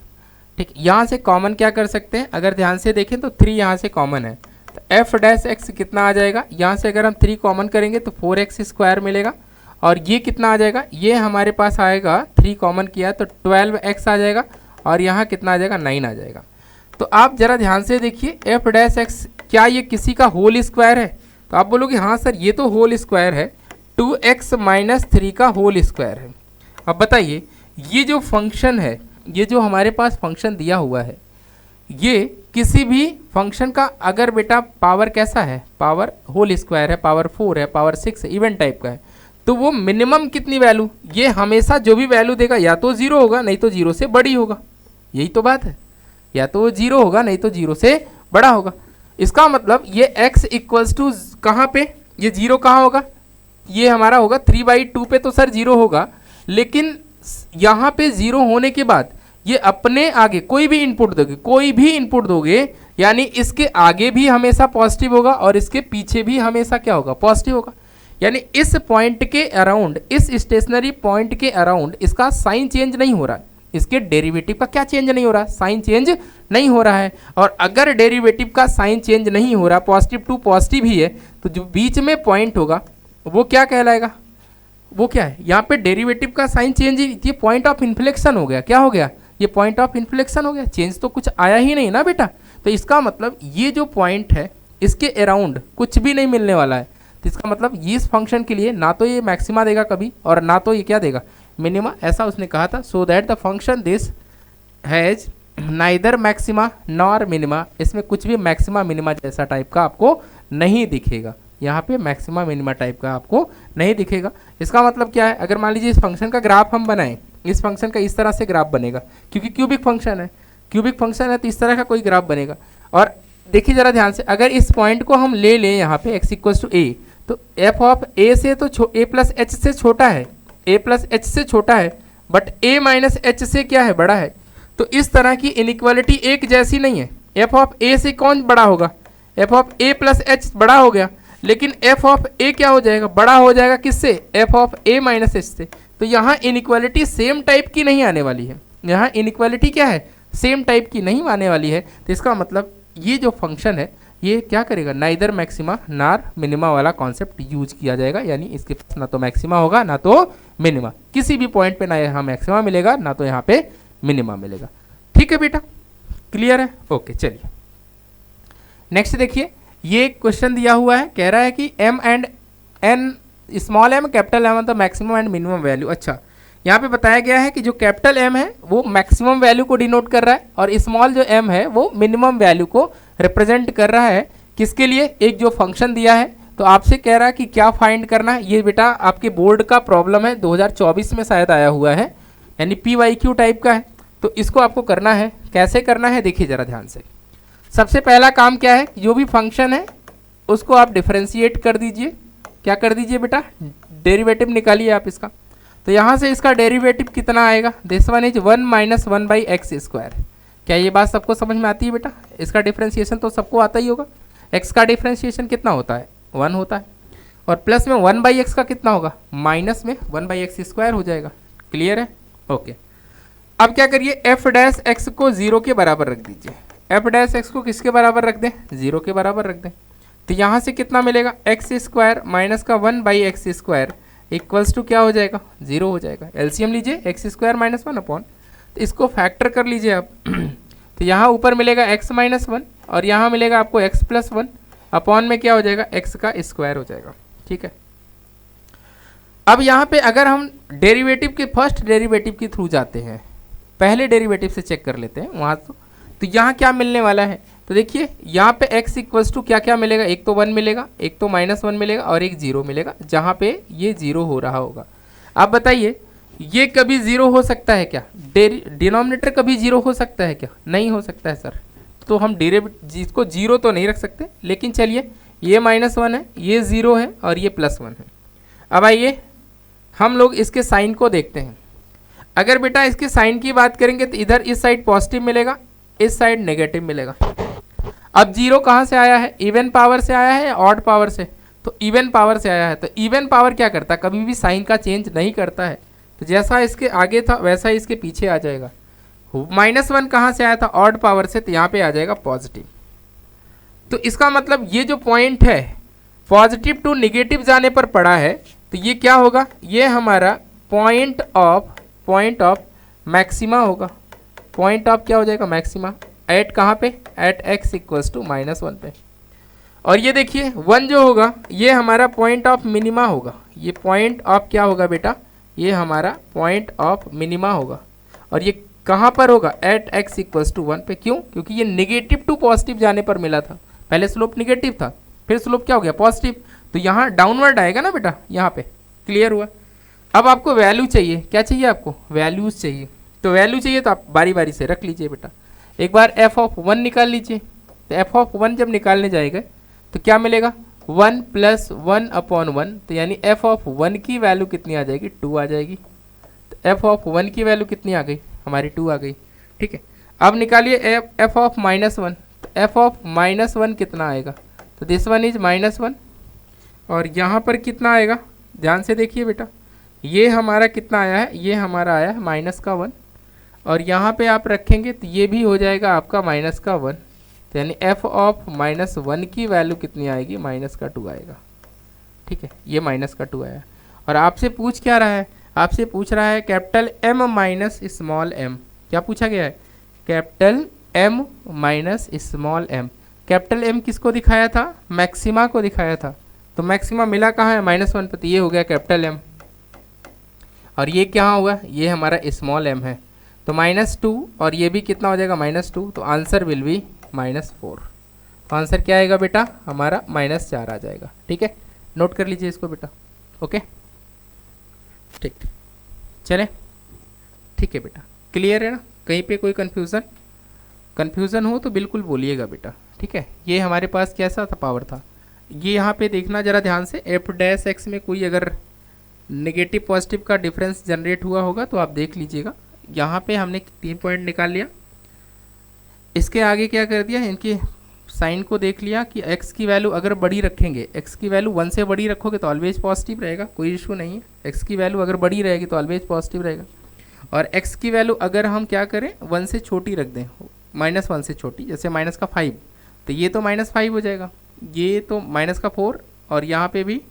ठीक, यहाँ से कॉमन क्या कर सकते हैं, अगर ध्यान से देखें तो 3 यहाँ से कॉमन है, तो एफ डैश एक्स कितना आ जाएगा, यहाँ से अगर हम 3 कॉमन करेंगे तो 4x² मिलेगा और ये कितना आ जाएगा, ये हमारे पास आएगा 3 कॉमन किया तो 12x आ जाएगा और यहाँ कितना आ जाएगा 9 आ जाएगा। तो आप जरा ध्यान से देखिए एफ डैश एक्स क्या ये किसी का होल स्क्वायर है, तो आप बोलोगे हाँ सर ये तो होल स्क्वायर है, 2x - 3 का होल स्क्वायर है। अब बताइए ये जो फंक्शन है, ये जो हमारे पास फंक्शन दिया हुआ है, ये किसी भी फंक्शन का अगर बेटा पावर कैसा है, पावर होल स्क्वायर है, पावर 4 है, पावर 6 है, इवन टाइप का है, तो वो मिनिमम कितनी वैल्यू, ये हमेशा जो भी वैल्यू देगा या तो 0 होगा नहीं तो 0 से बड़ी होगा। यही तो बात है, या तो वो 0 होगा नहीं तो 0 से बड़ा होगा। इसका मतलब ये x इक्वल्स टू कहाँ पे, ये 0 कहाँ होगा, ये हमारा होगा 3/2 पे, तो सर 0 होगा। लेकिन यहाँ पे 0 होने के बाद ये अपने आगे कोई भी इनपुट दोगे, कोई भी इनपुट दोगे, यानी इसके आगे भी हमेशा पॉजिटिव होगा और इसके पीछे भी हमेशा क्या होगा, पॉजिटिव होगा। यानी इस पॉइंट के अराउंड, इस स्टेशनरी पॉइंट के अराउंड इसका साइन चेंज नहीं हो रहा है, इसके डेरिवेटिव का क्या चेंज नहीं हो रहा है, साइन चेंज नहीं हो रहा है। और अगर डेरिवेटिव का साइन चेंज नहीं हो रहा, पॉजिटिव टू पॉजिटिव ही है, तो जो बीच में पॉइंट होगा वो क्या कहलाएगा, वो क्या है, यहाँ पे डेरिवेटिव का साइन चेंज, ये पॉइंट ऑफ इन्फ्लेक्शन हो गया। क्या हो गया, ये पॉइंट ऑफ इन्फ्लेक्शन हो गया, चेंज तो कुछ आया ही नहीं ना बेटा। तो इसका मतलब ये जो पॉइंट है इसके अराउंड कुछ भी नहीं मिलने वाला है। तो इसका मतलब ये इस फंक्शन के लिए ना तो ये मैक्सिमा देगा कभी, और ना तो ये क्या देगा, मिनिमा, ऐसा उसने कहा था। So that the function this has neither maxima nor minima, इसमें कुछ भी मैक्सिमा मिनिमा जैसा टाइप का आपको नहीं दिखेगा, यहाँ पे मैक्सिमा मिनिमा टाइप का आपको नहीं दिखेगा। इसका मतलब क्या है, अगर मान लीजिए इस फंक्शन का ग्राफ हम बनाएं, इस फंक्शन का इस तरह से ग्राफ बनेगा, क्योंकि क्यूबिक फंक्शन है, क्यूबिक फंक्शन है तो इस तरह का कोई ग्राफ बनेगा। और देखिए जरा ध्यान से, अगर इस पॉइंट को हम ले लें यहाँ पे x इक्वल्स टू ए, तो एफ ऑफ ए से तो ए प्लस एच से छोटा है, ए प्लस एच से छोटा है, बट ए माइनस एच से क्या है, बड़ा है। तो इस तरह की इनइक्वालिटी एक जैसी नहीं है। एफ ऑफ ए से कौन बड़ा होगा, F of A plus H बड़ा हो गया, लेकिन एफ ऑफ ए क्या हो जाएगा, बड़ा हो जाएगा किससे, F of A minus H से। तो यहाँ इनइक्वालिटी सेम टाइप की नहीं आने वाली है, यहाँ इनइक्वालिटी क्या है, सेम टाइप की नहीं आने वाली है। तो इसका मतलब ये जो फंक्शन है ये क्या करेगा, नाइदर मैक्सिमा नार मिनिमा वाला कॉन्सेप्ट यूज किया जाएगा, यानी इसके पास ना तो मैक्सिमा होगा ना तो मिनिमा, किसी भी पॉइंट पे ना यहाँ मैक्सिमा मिलेगा ना तो यहाँ पे मिनिमा मिलेगा। ठीक है बेटा, क्लियर है, ओके। चलिए नेक्स्ट देखिए, ये क्वेश्चन दिया हुआ है, कह रहा है कि m and n, small m capital m मतलब मैक्सिमम एंड मिनिमम वैल्यू। अच्छा, यहाँ पे बताया गया है कि जो कैपिटल M है वो मैक्सिमम वैल्यू को डिनोट कर रहा है, और स्मॉल जो m है वो मिनिमम वैल्यू को रिप्रेजेंट कर रहा है। किसके लिए, एक जो फंक्शन दिया है, तो आपसे कह रहा है कि क्या फाइंड करना है। ये बेटा आपके बोर्ड का प्रॉब्लम है, 2024 में शायद आया हुआ है, यानी PYQ टाइप का है। तो इसको आपको करना है, कैसे करना है देखिए जरा ध्यान से। सबसे पहला काम क्या है, जो भी फंक्शन है उसको आप डिफरेंशिएट कर दीजिए। क्या कर दीजिए बेटा, डेरिवेटिव निकालिए आप इसका। तो यहाँ से इसका डेरिवेटिव कितना आएगा, this one is 1 minus 1/x²। क्या ये बात सबको समझ में आती है बेटा, इसका डिफरेंशिएशन तो सबको आता ही होगा। x का डिफरेंशिएशन कितना होता है, 1 होता है, और प्लस में 1/x का कितना होगा, माइनस में 1/x² हो जाएगा। क्लियर है, ओके। अब क्या करिए, f डैश x को 0 के बराबर रख दीजिए। f डैश x को किसके बराबर रख दें, 0 के बराबर रख दें। तो यहाँ से कितना मिलेगा, x² माइनस का 1/x² इक्वल्स टू क्या हो जाएगा, 0 हो जाएगा। एलसीएम लीजिए, x² माइनस 1 अपॉन, तो इसको फैक्टर कर लीजिए आप। तो यहाँ ऊपर मिलेगा x माइनस 1 और यहाँ मिलेगा आपको x प्लस 1 अपॉन में क्या हो जाएगा, x का स्क्वायर हो जाएगा। ठीक है, अब यहाँ पे अगर हम डेरिवेटिव के फर्स्ट डेरिवेटिव के थ्रू जाते हैं, पहले डेरिवेटिव से चेक कर लेते हैं वहाँ तो यहाँ क्या मिलने वाला है। तो देखिए यहाँ पे x इक्वल्स टू क्या क्या मिलेगा, एक तो 1 मिलेगा, एक तो -1 मिलेगा और एक 0 मिलेगा, जहाँ पे ये 0 हो रहा होगा। आप बताइए ये कभी 0 हो सकता है क्या, डिनोमिनेटर कभी 0 हो सकता है क्या, नहीं हो सकता है सर। तो हम इसको 0 तो नहीं रख सकते, लेकिन चलिए ये -1 है, ये 0 है और ये +1 है। अब आइए हम लोग इसके साइन को देखते हैं। अगर बेटा इसके साइन की बात करेंगे तो इधर इस साइड पॉजिटिव मिलेगा, इस साइड नेगेटिव मिलेगा। अब 0 कहाँ से आया है, इवन पावर से आया है या ऑड पावर से, तो इवन पावर से आया है। तो इवन पावर क्या करता है, कभी भी साइन का चेंज नहीं करता है, तो जैसा इसके आगे था वैसा ही इसके पीछे आ जाएगा। -1 कहाँ से आया था, ऑड पावर से, तो यहाँ पे आ जाएगा पॉजिटिव। तो इसका मतलब ये जो पॉइंट है पॉजिटिव टू निगेटिव जाने पर पड़ा है, तो ये क्या होगा, ये हमारा पॉइंट ऑफ मैक्सिमा होगा। पॉइंट ऑफ क्या हो जाएगा, मैक्सिमा, एट कहाँ पे, एट x इक्वल्स टू -1 पे। और ये देखिए 1 जो होगा ये हमारा पॉइंट ऑफ मिनिमा होगा। ये पॉइंट ऑफ क्या होगा बेटा, ये हमारा पॉइंट ऑफ मिनिमा होगा। और ये कहाँ पर होगा? एट x इक्वल्स टू 1 पे। क्यों? क्योंकि ये नेगेटिव टू पॉजिटिव जाने पर मिला था। पहले स्लोप नेगेटिव था, फिर स्लोप क्या हो गया? पॉजिटिव। तो यहाँ डाउनवर्ड आएगा ना बेटा, यहाँ पे। क्लियर हुआ? अब आपको वैल्यू चाहिए। क्या चाहिए आपको? वैल्यूज चाहिए। तो वैल्यू चाहिए तो आप बारी बारी से रख लीजिए बेटा। एक बार एफ ऑफ 1 निकाल लीजिए। तो एफ ऑफ 1 जब निकालने जाएगा तो क्या मिलेगा? 1 प्लस 1 अपॉन 1। तो यानी एफ ऑफ 1 की वैल्यू कितनी आ जाएगी? 2 आ जाएगी। तो एफ ऑफ 1 की वैल्यू कितनी आ गई? हमारी 2 आ गई। ठीक है, अब निकालिए एफ ऑफ -1। तो एफ ऑफ -1 कितना आएगा? तो दिस वन इज -1। और यहाँ पर कितना आएगा? ध्यान से देखिए बेटा, ये हमारा कितना आया है? ये हमारा आया है -1। और यहाँ पे आप रखेंगे तो ये भी हो जाएगा आपका -1। तो यानी एफ ऑफ -1 की वैल्यू कितनी आएगी? -2 आएगा। ठीक है, ये -2 आया। और आपसे पूछ क्या रहा है? आपसे पूछ रहा है capital M minus small m। क्या पूछा गया है? Capital M minus small m। Capital M किसको दिखाया था? मैक्सिमा को दिखाया था। तो मैक्सिमा मिला कहाँ है? -1 पे। तो ये हो गया कैपिटल M। और ये क्या हुआ? ये हमारा स्मॉल m है। तो -2 और ये भी कितना हो जाएगा? -2। तो आंसर विल बी -4। तो आंसर क्या आएगा बेटा? हमारा -4 आ जाएगा। ठीक है, नोट कर लीजिए इसको बेटा। ओके, ठीक, चले, ठीक है बेटा। क्लियर है ना? कहीं पे कोई कन्फ्यूज़न हो तो बिल्कुल बोलिएगा बेटा। ठीक है, ये हमारे पास कैसा था? पावर था। ये यहाँ पे देखना ज़रा ध्यान से, f' में कोई अगर नेगेटिव पॉजिटिव का डिफरेंस जनरेट हुआ होगा तो आप देख लीजिएगा। यहाँ पे हमने 3 पॉइंट निकाल लिया। इसके आगे क्या कर दिया? इनके साइन को देख लिया कि x की वैल्यू अगर बड़ी रखेंगे, x की वैल्यू 1 से बड़ी रखोगे तो ऑलवेज पॉजिटिव रहेगा, कोई इशू नहीं है। x की वैल्यू अगर बड़ी रहेगी तो ऑलवेज पॉजिटिव रहेगा। और x की वैल्यू अगर हम क्या करें? 1 से छोटी रख दें, -1 से छोटी, जैसे -5, तो ये तो -5 हो जाएगा, ये तो -4 और यहाँ पे भी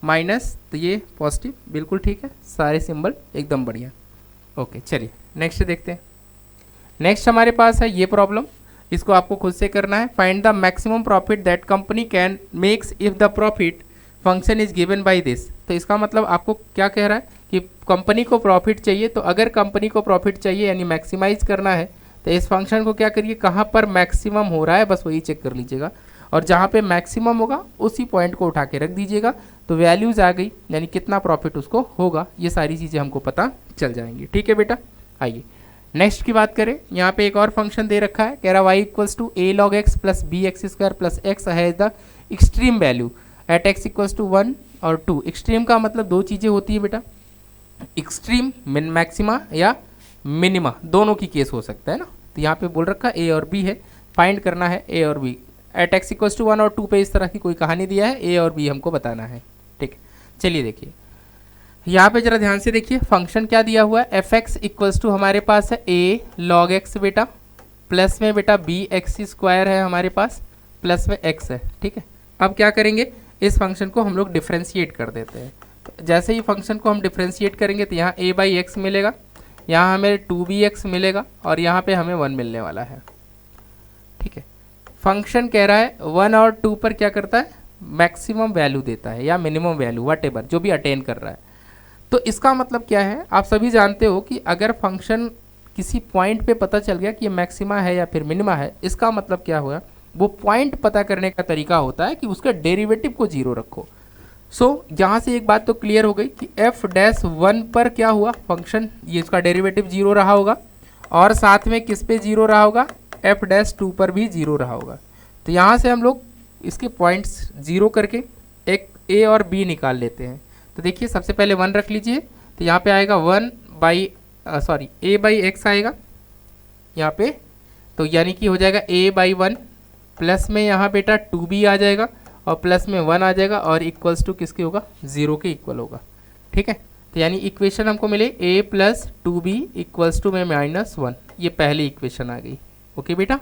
माइनस, तो ये पॉजिटिव। बिल्कुल ठीक है, सारे सिंबल एकदम बढ़िया। ओके, चलिए नेक्स्ट देखते हैं। नेक्स्ट हमारे पास है ये प्रॉब्लम, इसको आपको खुद से करना है। Find the maximum profit that company can makes if the profit function is given by this. तो इसका मतलब आपको क्या कह रहा है कि कंपनी को प्रॉफिट चाहिए। तो अगर कंपनी को प्रॉफिट चाहिए यानी मैक्सिमाइज करना है तो इस फंक्शन को क्या करिए? कहाँ पर मैक्सिमम हो रहा है बस वही चेक कर लीजिएगा, और जहाँ पे मैक्सिमम होगा उसी पॉइंट को उठा के रख दीजिएगा। तो वैल्यूज़ आ गई, यानी कितना प्रॉफिट उसको होगा, ये सारी चीज़ें हमको पता चल जाएंगी। ठीक है बेटा, आइए नेक्स्ट की बात करें। यहाँ पे एक और फंक्शन दे रखा है, कह रहा y equals to a log x plus b x square plus x है the extreme value at x equals to 1 और 2। एक्सट्रीम का मतलब दो चीज़ें होती है बेटा, एक्सट्रीम मैक्सिमा या मिनिमा, दोनों की केस हो सकता है ना। तो यहाँ पे बोल रखा है a और b है, फाइंड करना है a और b at x equals to 1 और 2 पे। इस तरह की कोई कहानी दिया है, a और b हमको बताना है। ठीक है, चलिए देखिए यहाँ पे जरा ध्यान से देखिए, फंक्शन क्या दिया हुआ है? एफ एक्स इक्वल्स टू हमारे पास है a log x बेटा, प्लस में बेटा बी एक्स स्क्वायर है हमारे पास, प्लस में x है। ठीक है, अब क्या करेंगे? इस फंक्शन को हम लोग डिफ्रेंशिएट कर देते हैं। तो जैसे ही फंक्शन को हम डिफ्रेंशिएट करेंगे तो यहाँ a बाई एक्स मिलेगा, यहाँ हमें 2bx मिलेगा और यहाँ पे हमें 1 मिलने वाला है। ठीक है, फंक्शन कह रहा है 1 और 2 पर क्या करता है? मैक्सिमम वैल्यू देता है या मिनिमम वैल्यू, वट जो भी अटेन कर रहा है। तो इसका मतलब क्या है? आप सभी जानते हो कि अगर फंक्शन किसी पॉइंट पे पता चल गया कि ये मैक्सिमा है या फिर मिनिमा है, इसका मतलब क्या हुआ? वो पॉइंट पता करने का तरीका होता है कि उसका डेरिवेटिव को 0 रखो। सो यहाँ से एक बात तो क्लियर हो गई कि f'1 पर क्या हुआ? फंक्शन ये इसका डेरिवेटिव 0 रहा होगा, और साथ में किस पे 0 रहा होगा? f'2 पर भी 0 रहा होगा। तो यहाँ से हम लोग इसके पॉइंट्स 0 करके एक a और b निकाल लेते हैं। तो देखिए सबसे पहले 1 रख लीजिए, तो यहाँ पे आएगा a बाई एक्स आएगा यहाँ पे, तो यानी कि हो जाएगा a बाई 1, प्लस में यहाँ बेटा 2b आ जाएगा और प्लस में 1 आ जाएगा और इक्वल्स टू किसके होगा? 0 के इक्वल होगा। ठीक है, तो यानी इक्वेशन हमको मिले a plus 2b equals to में -1, ये पहली इक्वेशन आ गई। ओके बेटा,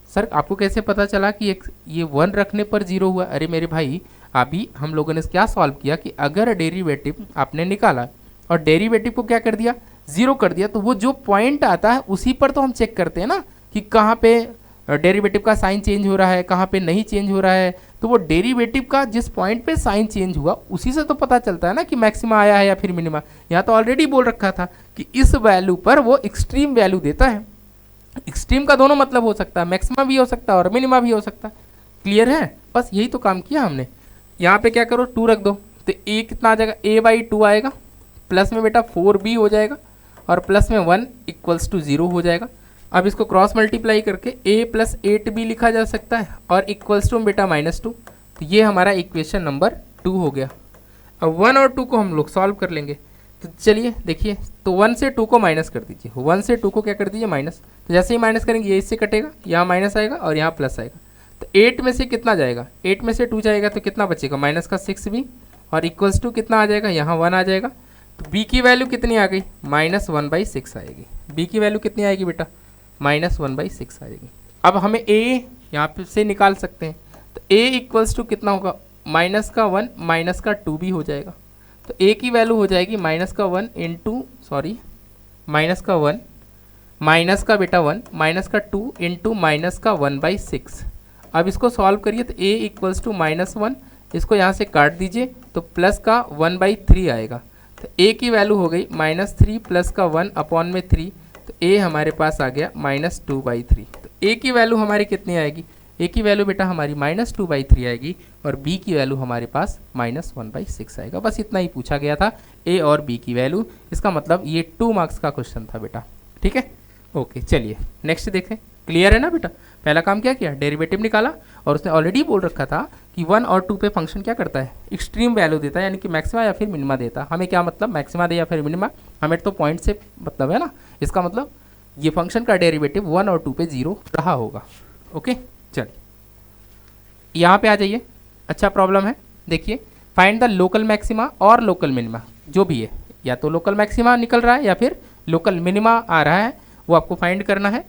सर आपको कैसे पता चला कि ये 1 रखने पर 0 हुआ? अरे मेरे भाई, अभी हम लोगों ने क्या सॉल्व किया कि अगर डेरिवेटिव आपने निकाला और डेरिवेटिव को क्या कर दिया? 0 कर दिया, तो वो जो पॉइंट आता है उसी पर तो हम चेक करते हैं ना कि कहाँ पे डेरिवेटिव का साइन चेंज हो रहा है, कहाँ पे नहीं चेंज हो रहा है, तो वो डेरिवेटिव का जिस पॉइंट पे साइन चेंज हुआ उसी से तो पता चलता है ना कि मैक्सिमा आया है या फिर मिनिमा। यहाँ तो ऑलरेडी बोल रखा था कि इस वैल्यू पर वो एक्सट्रीम वैल्यू देता है। एक्सट्रीम का दोनों मतलब हो सकता है, मैक्सिमा भी हो सकता है और मिनिमा भी हो सकता है। क्लियर है? बस यही तो काम किया हमने। यहाँ पे क्या करो, 2 रख दो, तो a कितना आ जाएगा, a/2 आएगा, प्लस में बेटा 4b हो जाएगा और प्लस में 1 इक्वल्स टू 0 हो जाएगा। अब इसको क्रॉस मल्टीप्लाई करके a + 8b लिखा जा सकता है और इक्वल्स टू बेटा -2। तो ये हमारा इक्वेशन नंबर 2 हो गया। अब 1 और 2 को हम लोग सॉल्व कर लेंगे। तो चलिए देखिए, तो 1 से 2 को माइनस कर दीजिए, 1 से 2 को क्या कर दीजिए, माइनस। तो जैसे ही माइनस करेंगे ये इससे कटेगा, यहाँ माइनस आएगा और यहाँ प्लस आएगा। तो 8 में से कितना जाएगा, 8 में से 2 जाएगा तो कितना बचेगा, माइनस का 6b और इक्वल्स टू कितना आ जाएगा, यहाँ 1 आ जाएगा। तो b की वैल्यू कितनी आ गई, -1/6 आएगी। b की वैल्यू कितनी आएगी बेटा, -1/6 आएगी। अब हमें a यहाँ पे से निकाल सकते हैं, तो a इक्वल्स टू कितना होगा, -1 -2b हो जाएगा। तो a की वैल्यू हो जाएगी -1 इंटू सॉरी -1 माइनस का बेटा 1 -2 इंटू -1/6। अब इसको सॉल्व करिए तो a इक्वल्स टू -1, इसको यहाँ से काट दीजिए तो प्लस का 1/3 आएगा। तो a की वैल्यू हो गई -3 प्लस का 1 अपॉन में 3, तो a हमारे पास आ गया -2/3। तो a की वैल्यू हमारी कितनी आएगी, a की वैल्यू बेटा हमारी -2/3 आएगी और b की वैल्यू हमारे पास -1/6 आएगा। बस इतना ही पूछा गया था, a और b की वैल्यू। इसका मतलब ये 2 मार्क्स का क्वेश्चन था बेटा। ठीक है, ओके चलिए नेक्स्ट देखें। क्लियर है ना बेटा? पहला काम क्या किया, डेरिवेटिव निकाला और उसने ऑलरेडी बोल रखा था कि 1 और 2 पे फंक्शन क्या करता है, एक्सट्रीम वैल्यू देता है, यानी कि मैक्सिमा या फिर मिनिमा देता है। हमें क्या मतलब, मैक्सिमा दे या फिर मिनिमा, हमें तो पॉइंट से मतलब है ना। इसका मतलब ये फंक्शन का डेरिवेटिव 1 और 2 पे 0 रहा होगा। ओके चलिए यहाँ पे आ जाइए। अच्छा प्रॉब्लम है, देखिए फाइंड द लोकल मैक्सिमा और लोकल मिनिमा, जो भी है, या तो लोकल मैक्सिमा निकल रहा है या फिर लोकल मिनिमा आ रहा है, वो आपको फाइंड करना है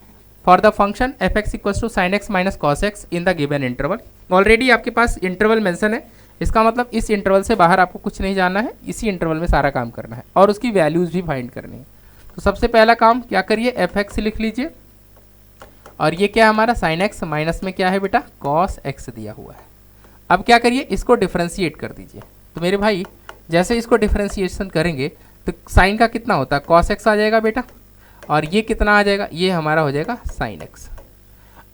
for the function f(x = sin x - cos x) in the given interval. Already आपके पास इंटरवल मेंशन है, इसका मतलब इस इंटरवल से बाहर आपको कुछ नहीं जानना है, इसी इंटरवल में सारा काम करना है और उसकी वैल्यूज भी फाइंड करनी है। तो सबसे पहला काम क्या करिए, f(x) लिख लीजिए और ये क्या है हमारा sin x, माइनस में क्या है बेटा cos x दिया हुआ है। अब क्या करिए, इसको डिफ्रेंशिएट कर दीजिए। तो मेरे भाई जैसे इसको डिफ्रेंशिएशन करेंगे तो साइन का कितना होता है, cos x आ जाएगा बेटा, और ये कितना आ जाएगा, ये हमारा हो जाएगा sin x।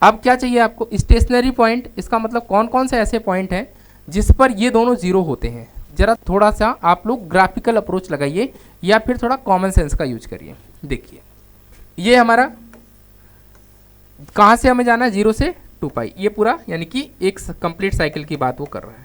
अब क्या चाहिए आपको, स्टेशनरी पॉइंट। इसका मतलब कौन कौन से ऐसे पॉइंट हैं जिस पर ये दोनों जीरो होते हैं। जरा थोड़ा सा आप लोग ग्राफिकल अप्रोच लगाइए या फिर थोड़ा कॉमन सेंस का यूज करिए। देखिए ये हमारा कहाँ से हमें जाना है, 0 से 2π, ये पूरा यानी कि एक कंप्लीट साइकिल की बात वो कर रहा है।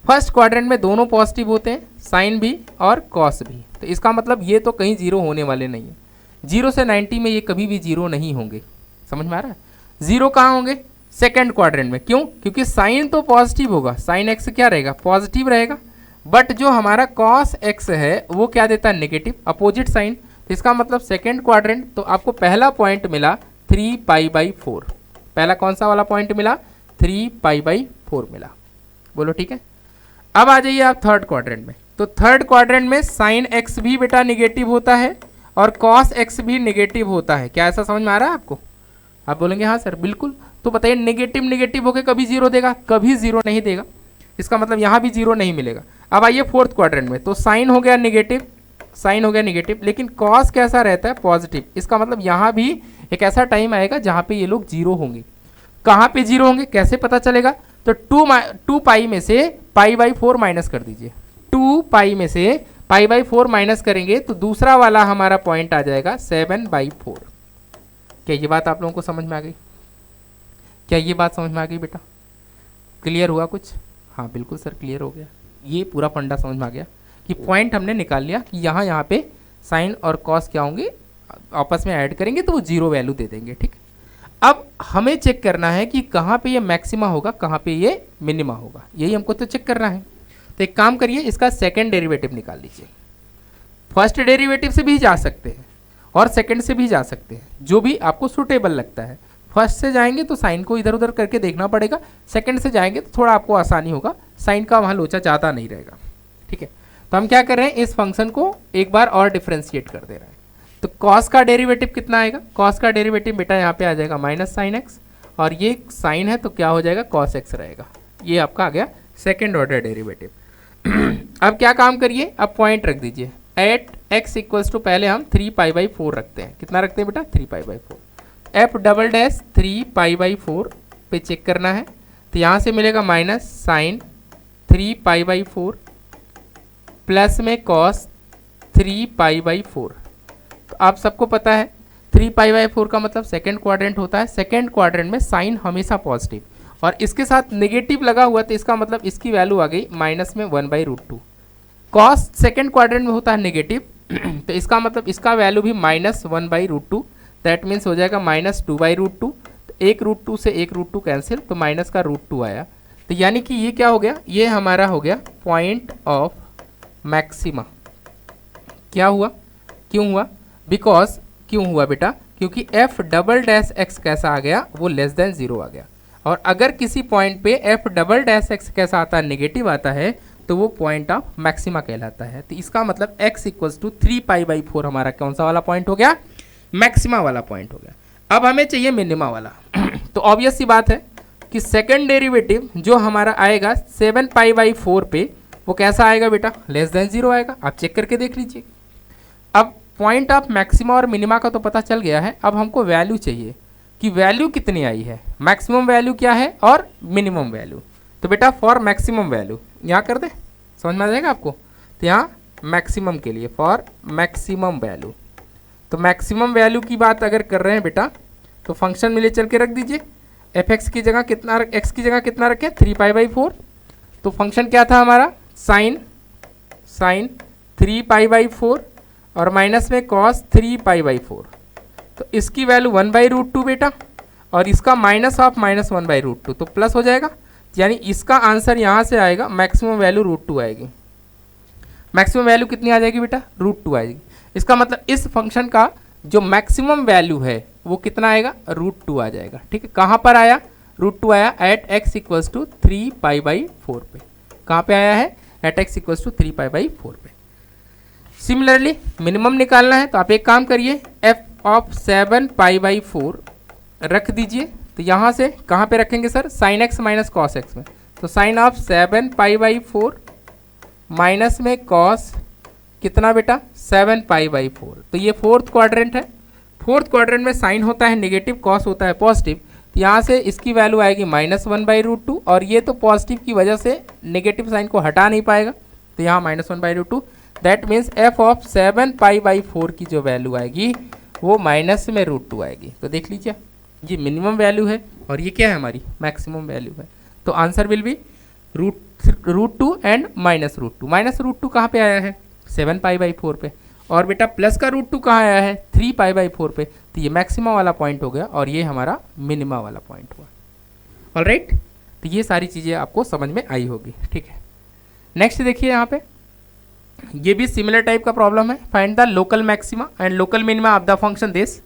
फर्स्ट क्वाड्रेंट में दोनों पॉजिटिव होते हैं, साइन भी और कॉस भी। तो इसका मतलब ये तो कहीं जीरो होने वाले नहीं है। 0 से 90 में ये कभी भी जीरो नहीं होंगे। समझ में आ रहा है? जीरो कहाँ होंगे, सेकंड क्वाड्रेंट में। क्यों? क्योंकि साइन तो पॉजिटिव होगा, साइन एक्स क्या रहेगा, पॉजिटिव रहेगा, बट जो हमारा कॉस एक्स है वो क्या देता है, नेगेटिव, अपोजिट साइन। तो इसका मतलब सेकंड क्वाड्रेंट, तो आपको पहला पॉइंट मिला 3π/4। पहला कौन सा वाला पॉइंट मिला, 3π/4 मिला। बोलो ठीक है। अब आ जाइए आप थर्ड क्वाड्रेंट में। तो थर्ड क्वाड्रेंट में साइन एक्स भी बेटा निगेटिव होता है और कॉस एक्स भी निगेटिव होता है। क्या ऐसा समझ में आ रहा है आपको? आप बोलेंगे हाँ सर बिल्कुल। तो बताइए निगेटिव निगेटिव होकर कभी जीरो देगा, कभी जीरो नहीं देगा। इसका मतलब यहाँ भी जीरो नहीं मिलेगा। अब आइए फोर्थ क्वाड्रेंट में। तो साइन हो गया निगेटिव, साइन हो गया निगेटिव, लेकिन कॉस कैसा रहता है, पॉजिटिव। इसका मतलब यहाँ भी एक ऐसा टाइम आएगा जहाँ पे ये लोग जीरो होंगे। कहाँ पे जीरो होंगे, कैसे पता चलेगा? तो 2π में से π/4 माइनस कर दीजिए। 2π में से π/4 माइनस करेंगे तो दूसरा वाला हमारा पॉइंट आ जाएगा 7/4। क्या ये बात आप लोगों को समझ में आ गई? क्या ये बात समझ में आ गई बेटा? क्लियर हुआ कुछ? हाँ बिल्कुल सर क्लियर हो गया। ये पूरा फंडा समझ में आ गया कि पॉइंट हमने निकाल लिया कि यहाँ पे साइन और कॉस क्या होंगे, आपस में ऐड करेंगे तो वो जीरो वैल्यू दे देंगे। ठीक। अब हमें चेक करना है कि कहाँ पे ये मैक्सिमा होगा, कहाँ पे ये मिनिमा होगा, यही हमको तो चेक करना है। तो एक काम करिए, इसका सेकंड डेरिवेटिव निकाल लीजिए। फर्स्ट डेरिवेटिव से भी जा सकते हैं और सेकंड से भी जा सकते हैं, जो भी आपको सूटेबल लगता है। फर्स्ट से जाएंगे तो साइन को इधर उधर करके देखना पड़ेगा, सेकंड से जाएंगे तो थोड़ा आपको आसानी होगा, साइन का वहाँ लोचा ज़्यादा नहीं रहेगा। ठीक है, तो हम क्या कर रहे हैं, इस फंक्शन को एक बार और डिफ्रेंशिएट कर दे रहे हैं। तो कॉस का डेरिवेटिव कितना आएगा, कॉस का डेरिवेटिव बेटा यहाँ पे आ जाएगा -sin x और ये साइन है तो क्या हो जाएगा, कॉस एक्स रहेगा। ये आपका आ गया सेकेंड ऑर्डर डेरिवेटिव। अब क्या काम करिए, अब पॉइंट रख दीजिए एट एक्स इक्वल्स टू, पहले हम 3π/4 रखते हैं। कितना रखते हैं बेटा, 3π/4। एफ डबल डैश 3π/4 पे चेक करना है, तो यहाँ से मिलेगा माइनस साइन 3π/4 प्लस में कॉस 3π/4। तो आप सबको पता है 3π/4 का मतलब सेकेंड क्वाड्रेंट होता है। सेकेंड क्वाड्रेंट में साइन हमेशा पॉजिटिव, और इसके साथ नेगेटिव लगा हुआ, तो इसका मतलब इसकी वैल्यू आ गई माइनस में 1/√2। कॉस सेकेंड क्वाड्रेंट में होता है नेगेटिव, तो इसका मतलब इसका वैल्यू भी माइनस 1/√2, दैट मीन्स हो जाएगा माइनस 2/√2। तो एक √2 से एक √2 कैंसिल, तो माइनस का √2 आया। तो यानी कि ये क्या हो गया, ये हमारा हो गया पॉइंट ऑफ मैक्सिमा। क्या हुआ, क्यों हुआ, बिकॉज क्यों हुआ बेटा, क्योंकि एफ डबल डैश एक्स कैसा आ गया, वो लेस देन 0 आ गया। और अगर किसी पॉइंट पे एफ डबल डैश एक्स कैसा आता है, नेगेटिव आता है, तो वो पॉइंट ऑफ मैक्सिमा कहलाता है। तो इसका मतलब x इक्वल्स टू 3π/4 हमारा कौन सा वाला पॉइंट हो गया, मैक्सिमा वाला पॉइंट हो गया। अब हमें चाहिए मिनिमा वाला। तो ऑब्वियस सी बात है कि सेकंड डेरिवेटिव जो हमारा आएगा 7π/4 पे, वो कैसा आएगा बेटा, लेस देन 0 आएगा। आप चेक करके देख लीजिए। अब पॉइंट ऑफ मैक्सिमा और मिनिमा का तो पता चल गया है, अब हमको वैल्यू चाहिए कि वैल्यू कितनी आई है, मैक्सिमम वैल्यू क्या है और मिनिमम वैल्यू। तो बेटा फॉर मैक्सिमम वैल्यू यहाँ कर दे, समझ में आ जाएगा आपको। तो यहाँ मैक्सिमम के लिए फॉर मैक्सिमम वैल्यू, तो मैक्सिमम वैल्यू की बात अगर कर रहे हैं बेटा, तो फंक्शन में ले चल के रख दीजिए। एफ एक्स की जगह कितना, एक्स की जगह कितना रखें, 3π/4। तो फंक्शन क्या था हमारा, साइन 3π/4 और माइनस में कॉस 3π/4। तो इसकी वैल्यू 1/√2 बेटा, और इसका माइनस ऑफ माइनस 1/√2, तो प्लस हो जाएगा। यानी इसका आंसर यहाँ से आएगा, मैक्सिमम वैल्यू √2 आएगी। मैक्सिमम वैल्यू कितनी आ जाएगी बेटा, √2 आएगी। इसका मतलब इस फंक्शन का जो मैक्सिमम वैल्यू है वो कितना आएगा, √2 आ जाएगा। ठीक है, कहाँ पर आया, √2 आया एट x इक्वल्स टू 3π/4 पे। कहाँ पे आया है, एट x इक्वल्स टू 3π/4 पे। सिमिलरली मिनिमम निकालना है, तो आप एक काम करिए, f ऑफ 7π/4 रख दीजिए। तो यहाँ से कहाँ पे रखेंगे sir, sine x minus cos x में। तो साइन ऑफ 7π/4 माइनस में कॉस कितना बेटा, 7π/4। तो ये फोर्थ क्वाड्रेंट है। फोर्थ क्वाड्रेंट में साइन होता है नेगेटिव, कॉस होता है पॉजिटिव। तो यहाँ से इसकी वैल्यू आएगी माइनस 1/√2, और ये तो पॉजिटिव की वजह से नेगेटिव साइन को हटा नहीं पाएगा, तो यहाँ minus 1/√2। That means f of 7π/4 की जो वैल्यू आएगी वो माइनस में √2 आएगी। तो देख लीजिए, ये मिनिमम वैल्यू है और ये क्या है, हमारी मैक्सिमम वैल्यू है। तो answer will be √2 and minus √2। Minus √2 कहाँ पे आया है, 7π/4 पे, और बेटा प्लस का √2 कहाँ आया है, 3π/4 पे। तो ये मैक्सिमा वाला पॉइंट हो गया और ये हमारा मिनिमा वाला पॉइंट हुआ। ऑलराइट, तो ये सारी चीज़ें आपको समझ में आई होगी। ठीक है, नेक्स्ट देखिए, यहाँ पे ये भी सिमिलर टाइप का प्रॉब्लम है। Find the local maxima and local minima of the function this.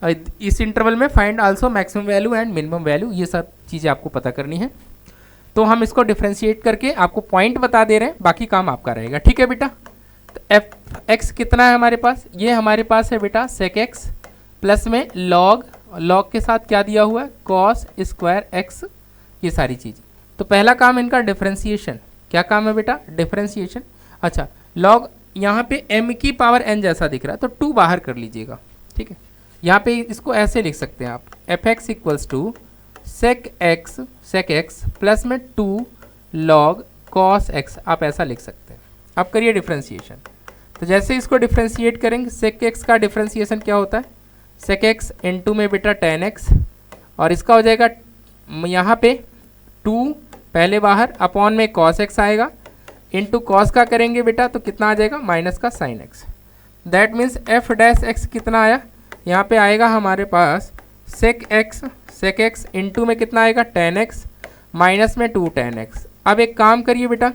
इस इंटरवल में find also maximum value and minimum value, ये सब चीज़ें आपको पता करनी है। तो हम इसको डिफ्रेंशिएट करके आपको पॉइंट बता दे रहे हैं, बाकी काम आपका रहेगा। ठीक है बेटा, तो एफ एक्स कितना है हमारे पास, ये हमारे पास है बेटा सेक एक्स प्लस में लॉग के साथ क्या दिया हुआ है, कॉस स्क्वायर एक्स, ये सारी चीज़ें। तो पहला काम इनका डिफ्रेंशिएशन। क्या काम है बेटा, डिफ्रेंशिएशन। अच्छा, लॉग यहाँ पे m की पावर n जैसा दिख रहा है, तो 2 बाहर कर लीजिएगा। ठीक है, यहाँ पे इसको ऐसे लिख सकते हैं आप, f x equals to sec x plus में 2 लॉग कॉस एक्स, आप ऐसा लिख सकते हैं। आप करिए डिफ्रेंशिएशन। तो जैसे इसको डिफ्रेंशिएट करेंगे, सेक एक्स का डिफ्रेंशिएशन क्या होता है, सेक एक्स इंटू में बेटा tan x, और इसका हो जाएगा यहाँ पे 2 पहले बाहर, अपॉन में कॉस एक्स आएगा, इंटू कॉस का करेंगे बेटा तो कितना आ जाएगा, माइनस का sine x. That means F dash x कितना आया, यहाँ पे आएगा हमारे पास सेक एक्स इंटू में कितना आएगा, tan x माइनस में 2 tan x। अब एक काम करिए बेटा,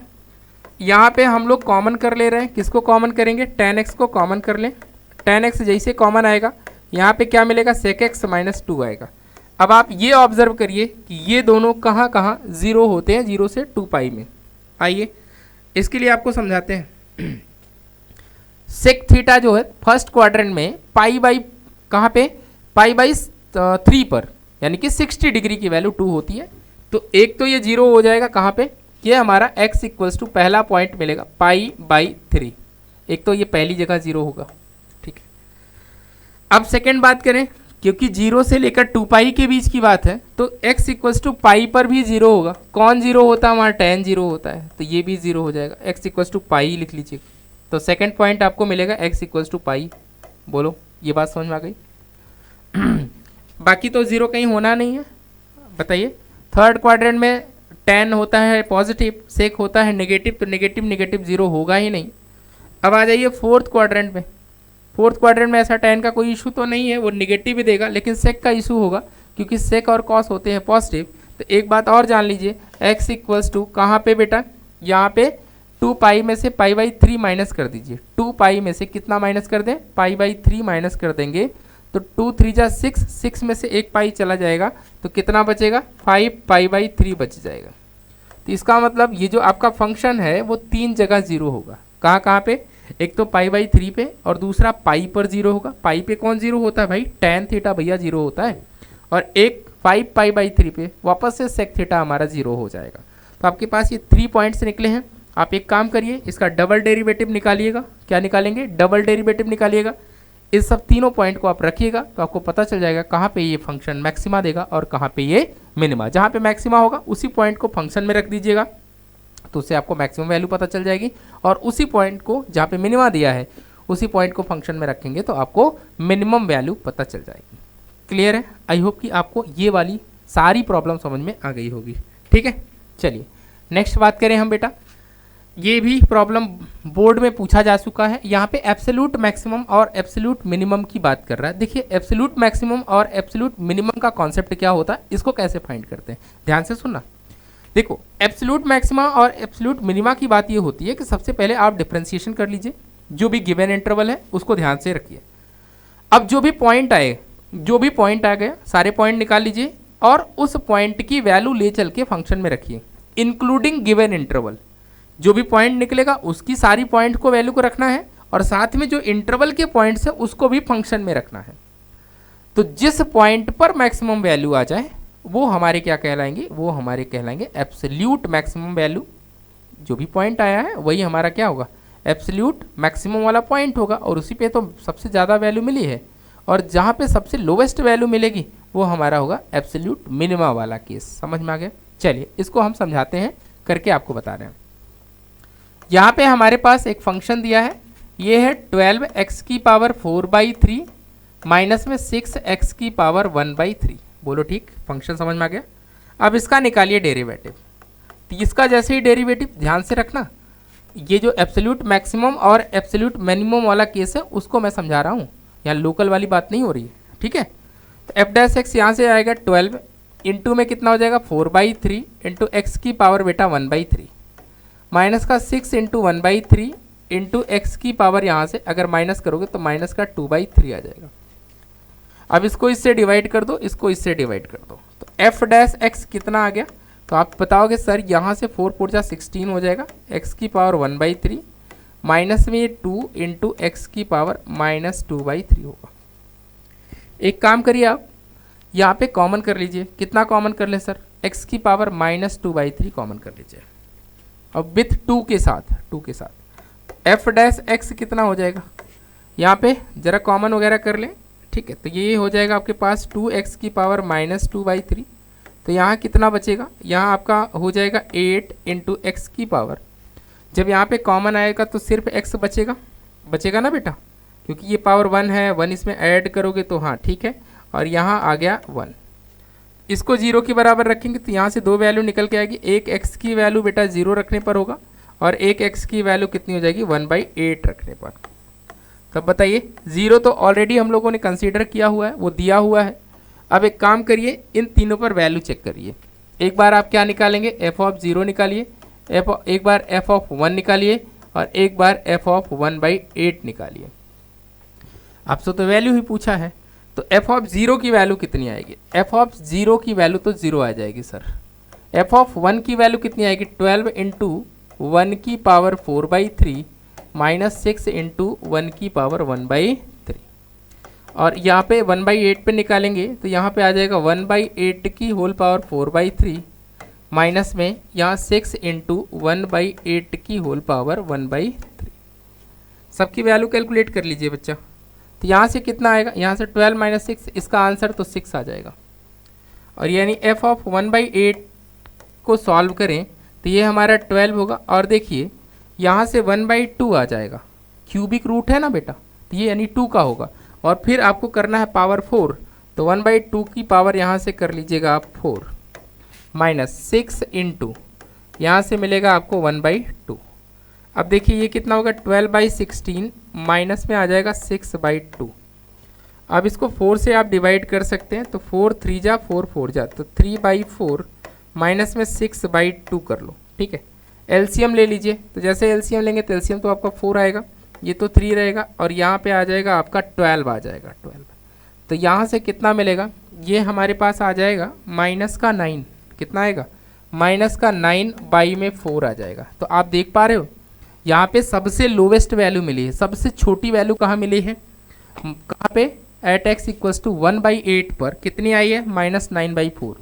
यहाँ पे हम लोग कॉमन कर ले रहे हैं, किसको कॉमन करेंगे, tan x को कॉमन कर लें। tan x जैसे कॉमन आएगा, यहाँ पे क्या मिलेगा, सेक एक्स माइनस 2 आएगा। अब आप ये ऑब्जर्व करिए कि ये दोनों कहाँ कहाँ 0 होते हैं, 0 से 2π में। आइए इसके लिए आपको समझाते हैं। सेक थीटा जो है फर्स्ट क्वाड्रेंट में पाई बाई कहाँ पे, π/3 पर, यानी कि 60 डिग्री की वैल्यू 2 होती है। तो एक तो ये 0 हो जाएगा कहाँ पे, ये हमारा x इक्वल्स टू पहला पॉइंट मिलेगा π/3, एक तो ये पहली जगह 0 होगा, ठीक है। अब सेकेंड बात करें, क्योंकि 0 से लेकर 2π के बीच की बात है, तो x इक्वल्स टू पाई पर भी 0 होगा। कौन 0 होता है, हमारा tan 0 होता है, तो ये भी 0 हो जाएगा। x इक्वल्स टू पाई लिख लीजिए, तो सेकेंड पॉइंट आपको मिलेगा x इक्वल्स टू पाई। बोलो, ये बात समझ में आ गई? बाकी तो 0 कहीं होना नहीं है, बताइए। थर्ड क्वाड्रेंट में tan होता है पॉजिटिव, sec होता है नेगेटिव, तो नेगेटिव नेगेटिव 0 होगा ही नहीं। अब आ जाइए फोर्थ क्वाड्रेंट में। फोर्थ क्वाड्रेंट में ऐसा tan का कोई इशू तो नहीं है, वो नेगेटिव ही देगा, लेकिन sec का इशू होगा, क्योंकि sec और cos होते हैं पॉजिटिव। तो एक बात और जान लीजिए, x इक्वल्स टू कहाँ पे बेटा, यहाँ पे 2π में से π/3 माइनस कर दीजिए। 2π में से कितना माइनस कर दें, π/3 माइनस कर देंगे, तो 2 3 जा 6, 6 में से एक पाई चला जाएगा, तो कितना बचेगा, 5π/3 बच जाएगा। तो इसका मतलब ये जो आपका फंक्शन है वो 3 जगह 0 होगा। कहाँ कहाँ पे, एक तो π/3 पे, और दूसरा पाई पर 0 होगा। पाई पे कौन 0 होता है भाई, tan थीटा भैया 0 होता है, और एक 5π/3 पे वापस से sec थीटा हमारा 0 हो जाएगा। तो आपके पास ये 3 पॉइंट्स निकले हैं। आप एक काम करिए, इसका डबल डेरिवेटिव निकालिएगा। क्या निकालेंगे, डबल डेरिवेटिव निकालिएगा। इस सब तीनों पॉइंट को आप रखिएगा, तो आपको पता चल जाएगा कहाँ पे ये फंक्शन मैक्सिमा देगा और कहाँ पे ये मिनिमा। जहाँ पे मैक्सिमा होगा उसी पॉइंट को फंक्शन में रख दीजिएगा, तो उससे आपको मैक्सिमम वैल्यू पता चल जाएगी। और उसी पॉइंट को जहाँ पे मिनिमा दिया है उसी पॉइंट को फंक्शन में रखेंगे तो आपको मिनिमम वैल्यू पता चल जाएगी। क्लियर है? आई होप कि आपको ये वाली सारी प्रॉब्लम समझ में आ गई होगी, ठीक है। चलिए नेक्स्ट बात करें हम बेटा, ये भी प्रॉब्लम बोर्ड में पूछा जा चुका है। यहाँ पे एब्सोल्यूट मैक्सिमम और एब्सोल्यूट मिनिमम की बात कर रहा है। देखिए एब्सोल्यूट मैक्सिमम और एब्सोल्यूट मिनिमम का कॉन्सेप्ट क्या होता है, इसको कैसे फाइंड करते हैं, ध्यान से सुनना। देखो एब्सोल्यूट मैक्सिमा और एब्सोल्यूट मिनिमा की बात ये होती है कि सबसे पहले आप डिफरेंशिएशन कर लीजिए, जो भी गिवन इंटरवल है उसको ध्यान से रखिए। अब जो भी पॉइंट आ गया सारे पॉइंट निकाल लीजिए और उस पॉइंट की वैल्यू ले चल के फंक्शन में रखिए, इंक्लूडिंग गिवन इंटरवल। जो भी पॉइंट निकलेगा उसकी सारी पॉइंट को वैल्यू को रखना है, और साथ में जो इंटरवल के पॉइंट्स है उसको भी फंक्शन में रखना है। तो जिस पॉइंट पर मैक्सिमम वैल्यू आ जाए वो हमारे क्या कहलाएंगे, वो हमारे कहलाएंगे एब्सोल्यूट मैक्सिमम वैल्यू। जो भी पॉइंट आया है वही हमारा क्या होगा, एब्सोल्यूट मैक्सिमम वाला पॉइंट होगा, और उसी पे तो सबसे ज़्यादा वैल्यू मिली है। और जहाँ पे सबसे लोवेस्ट वैल्यू मिलेगी वो हमारा होगा एब्सोल्यूट मिनिमा वाला केस। समझ में आ गया? चलिए इसको हम समझाते हैं, करके आपको बता रहे हैं। यहाँ पे हमारे पास एक फंक्शन दिया है, ये है 12x⁴/3 माइनस में 6x⁴ 1/3। बोलो ठीक, फंक्शन समझ में आ गया। अब इसका निकालिए डेरिवेटिव। तो इसका जैसे ही डेरिवेटिव, ध्यान से रखना, ये जो एब्सोल्यूट मैक्सिमम और एब्सोल्यूट मिनिमम वाला केस है उसको मैं समझा रहा हूँ, यहाँ लोकल वाली बात नहीं हो रही है, ठीक है। तो f' यहाँ से आएगा 12 इंटू में कितना हो जाएगा 4/3 इंटू x की पावर बेटा 1/3, माइनस का 6 इंटू 1/3 इंटू एक्स की पावर यहाँ से अगर माइनस करोगे तो माइनस का 2/3 आ जाएगा। अब इसको इससे डिवाइड कर दो, इसको इससे डिवाइड कर दो, तो f' कितना आ गया, तो आप बताओगे सर यहाँ से 4 4 जा 16 हो जाएगा, x की पावर 1/3 माइनस में 2 इंटू एक्स की पावर -2/3 होगा। एक काम करिए आप यहाँ पे कॉमन कर लीजिए, कितना कॉमन कर ले सर, x की पावर -2/3 कॉमन कर लीजिए, अब विथ 2 के साथ f' कितना हो जाएगा, यहाँ पे जरा कॉमन वगैरह कर लें, ठीक है। तो ये हो जाएगा आपके पास 2x की पावर -2/3, तो यहाँ कितना बचेगा, यहाँ आपका हो जाएगा 8 इंटू एक्स की पावर, जब यहाँ पे कॉमन आएगा तो सिर्फ x बचेगा ना बेटा, क्योंकि ये पावर 1 है, 1 इसमें ऐड करोगे तो हाँ ठीक है, और यहाँ आ गया 1। इसको 0 के बराबर रखेंगे तो यहाँ से 2 वैल्यू निकल के आएगी, एक x की वैल्यू बेटा 0 रखने पर होगा और एक x की वैल्यू कितनी हो जाएगी 1/8 रखने पर। तब बताइए 0 तो ऑलरेडी हम लोगों ने कंसीडर किया हुआ है, वो दिया हुआ है। अब एक काम करिए, इन तीनों पर वैल्यू चेक करिए। एक बार आप क्या निकालेंगे, f(0) निकालिए, एक बार f(1) निकालिए और एक बार f(1/8) निकालिए। आपसे तो वैल्यू ही पूछा है, तो f(0) की वैल्यू कितनी आएगी, f(0) की वैल्यू तो 0 आ जाएगी सर। f(1) की वैल्यू कितनी आएगी, 12 इंटू 1 की पावर 4/3 माइनस 6 इंटू 1 की पावर 1/3। और यहाँ पे 1/8 पे निकालेंगे तो यहाँ पे आ जाएगा 1/8 की होल पावर 4/3 माइनस में यहाँ 6 इंटू 1/8 की होल पावर 1/3। सबकी वैल्यू कैलकुलेट कर लीजिए बच्चा। तो यहाँ से कितना आएगा, यहाँ से 12 माइनस 6, इसका आंसर तो 6 आ जाएगा। और यानी f ऑफ 1/8 को सॉल्व करें तो ये हमारा 12 होगा। और देखिए यहाँ से 1/2 आ जाएगा, क्यूबिक रूट है ना बेटा, तो ये यानी 2 का होगा। और फिर आपको करना है पावर 4, तो 1/2 की पावर यहाँ से कर लीजिएगा आप 4 माइनस 6 इंटू यहाँ से मिलेगा आपको 1/2। अब देखिए ये कितना होगा, 12/16 माइनस में आ जाएगा 6/2। अब इसको 4 से आप डिवाइड कर सकते हैं, तो 4 3 जा 4 4 जा, तो 3/4 माइनस में 6/2 कर लो। ठीक है, एलसीएम ले लीजिए। तो जैसे एलसीएम लेंगे तो एलसीएम तो आपका 4 आएगा, ये तो 3 रहेगा और यहाँ पे आ जाएगा आपका 12 आ जाएगा 12। तो यहाँ से कितना मिलेगा, ये हमारे पास आ जाएगा माइनस का 9। कितना आएगा, माइनस का 9/4 आ जाएगा। तो आप देख पा रहे हो यहाँ पे सबसे लोवेस्ट वैल्यू मिली है, सबसे छोटी वैल्यू कहाँ मिली है, कहाँ पे, एट एक्स इक्वल्स टू 1/8 पर कितनी आई है, -9/4।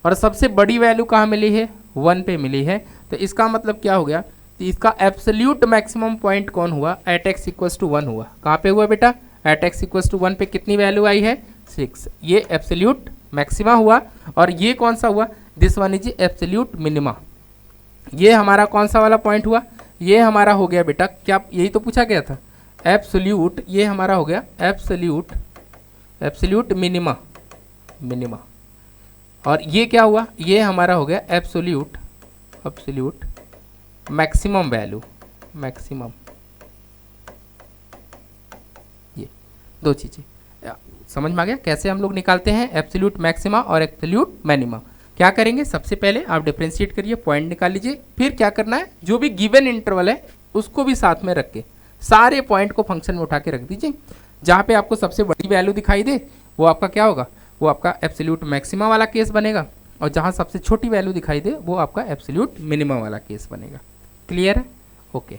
और सबसे बड़ी वैल्यू कहाँ मिली है, 1 पे मिली है। तो इसका मतलब क्या हो गया, तो इसका एब्सोल्यूट मैक्सिमम पॉइंट कौन हुआ, एट एक्स इक्वल्स टू 1 हुआ। कहाँ पे हुआ बेटा, एट एक्स इक्वल्स टू 1 पे कितनी वैल्यू आई है, 6। ये एब्सोल्यूट मैक्सिमा हुआ। और ये कौन सा हुआ, this one is absolute minima. ये हमारा कौन सा वाला पॉइंट हुआ, ये हमारा हो गया बेटा, क्या यही तो पूछा गया था, एब्सोल्यूट, ये हमारा हो गया एब्सोल्यूट मिनिमा। और ये क्या हुआ, ये हमारा हो गया एब्सोल्यूट मैक्सिमम वैल्यू, मैक्सिमम। ये दो चीज़ें समझ में आ गया कैसे हम लोग निकालते हैं एब्सोल्यूट मैक्सिमा और एब्सोल्यूट मिनिमा। क्या करेंगे, सबसे पहले आप डिफरेंशिएट करिए, पॉइंट निकाल लीजिए, फिर क्या करना है, जो भी गिवन इंटरवल है उसको भी साथ में रख के सारे पॉइंट को फंक्शन में उठा के रख दीजिए। जहाँ पे आपको सबसे बड़ी वैल्यू दिखाई दे वो आपका क्या होगा, वो आपका एब्सोल्यूट मैक्सिमा वाला केस बनेगा। और जहाँ सबसे छोटी वैल्यू दिखाई दे वो आपका एब्सोल्यूट मिनिमा वाला केस बनेगा। क्लियर है, ओके।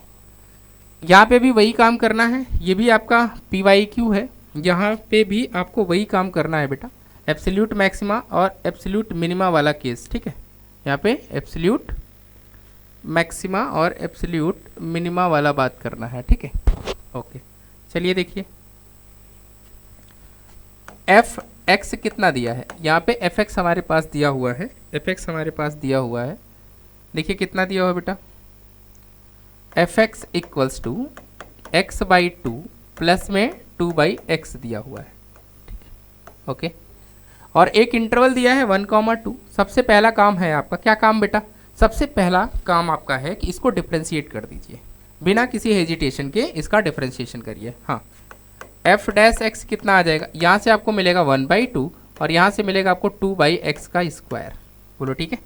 यहाँ पे भी वही काम करना है, ये भी आपका PYQ है, यहाँ पे भी आपको वही काम करना है बेटा, एब्सोल्यूट मैक्सिमा और एब्सोल्यूट मिनिमा वाला केस। ठीक है, यहाँ पे एब्सोल्यूट मैक्सिमा और एब्सोल्यूट मिनिमा वाला बात करना है। ठीक है, ओके। चलिए देखिए एफ एक्स कितना दिया है, यहाँ पे एफ एक्स हमारे पास दिया हुआ है, एफ एक्स हमारे पास दिया हुआ है। देखिए कितना दिया हुआ बेटा, f x equals to x/2 plus में 2/x दिया हुआ है। ठीक है, ओके। और एक इंटरवल दिया है 1,2। सबसे पहला काम है आपका, क्या काम बेटा, सबसे पहला काम आपका है कि इसको डिफरेंशिएट कर दीजिए, बिना किसी हेजिटेशन के इसका डिफरेंशिएशन करिए। हाँ, एफ डैश एक्स कितना आ जाएगा, यहाँ से आपको मिलेगा 1/2 और यहाँ से मिलेगा आपको 2/x का स्क्वायर। बोलो ठीक है।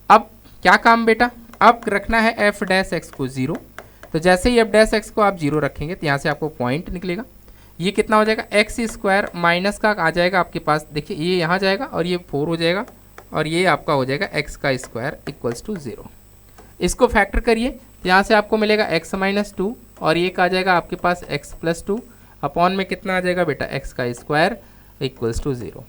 अब क्या काम बेटा, अब रखना है एफ डैश एक्स को 0। तो जैसे ही एफ डैश एक्स को आप 0 रखेंगे तो यहाँ से आपको पॉइंट निकलेगा। ये कितना हो जाएगा, एक्स स्क्वायर माइनस का आ जाएगा आपके पास, देखिए ये यहाँ जाएगा और ये 4 हो जाएगा और ये आपका हो जाएगा एक्स का स्क्वायर इक्वल्स टू 0। इसको फैक्टर करिए तो यहाँ से आपको मिलेगा x-2 और ये आ जाएगा आपके पास x+2 अपॉन में कितना आ जाएगा बेटा, एक्स का स्क्वायर इक्वल्स टू 0।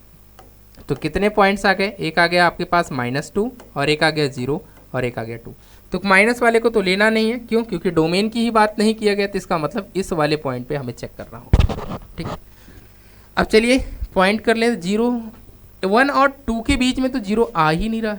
तो कितने पॉइंट्स आ गए, एक आ गया आपके पास -2 और एक आ गया 0 और एक आ गया 2। तो माइनस वाले को तो लेना नहीं है, क्यों, क्योंकि डोमेन की ही बात नहीं किया गया, तो इसका मतलब इस वाले पॉइंट पे हमें चेक करना होगा। ठीक है, अब चलिए पॉइंट कर ले, 0 1 और 2 के बीच में तो 0 आ ही नहीं रहा।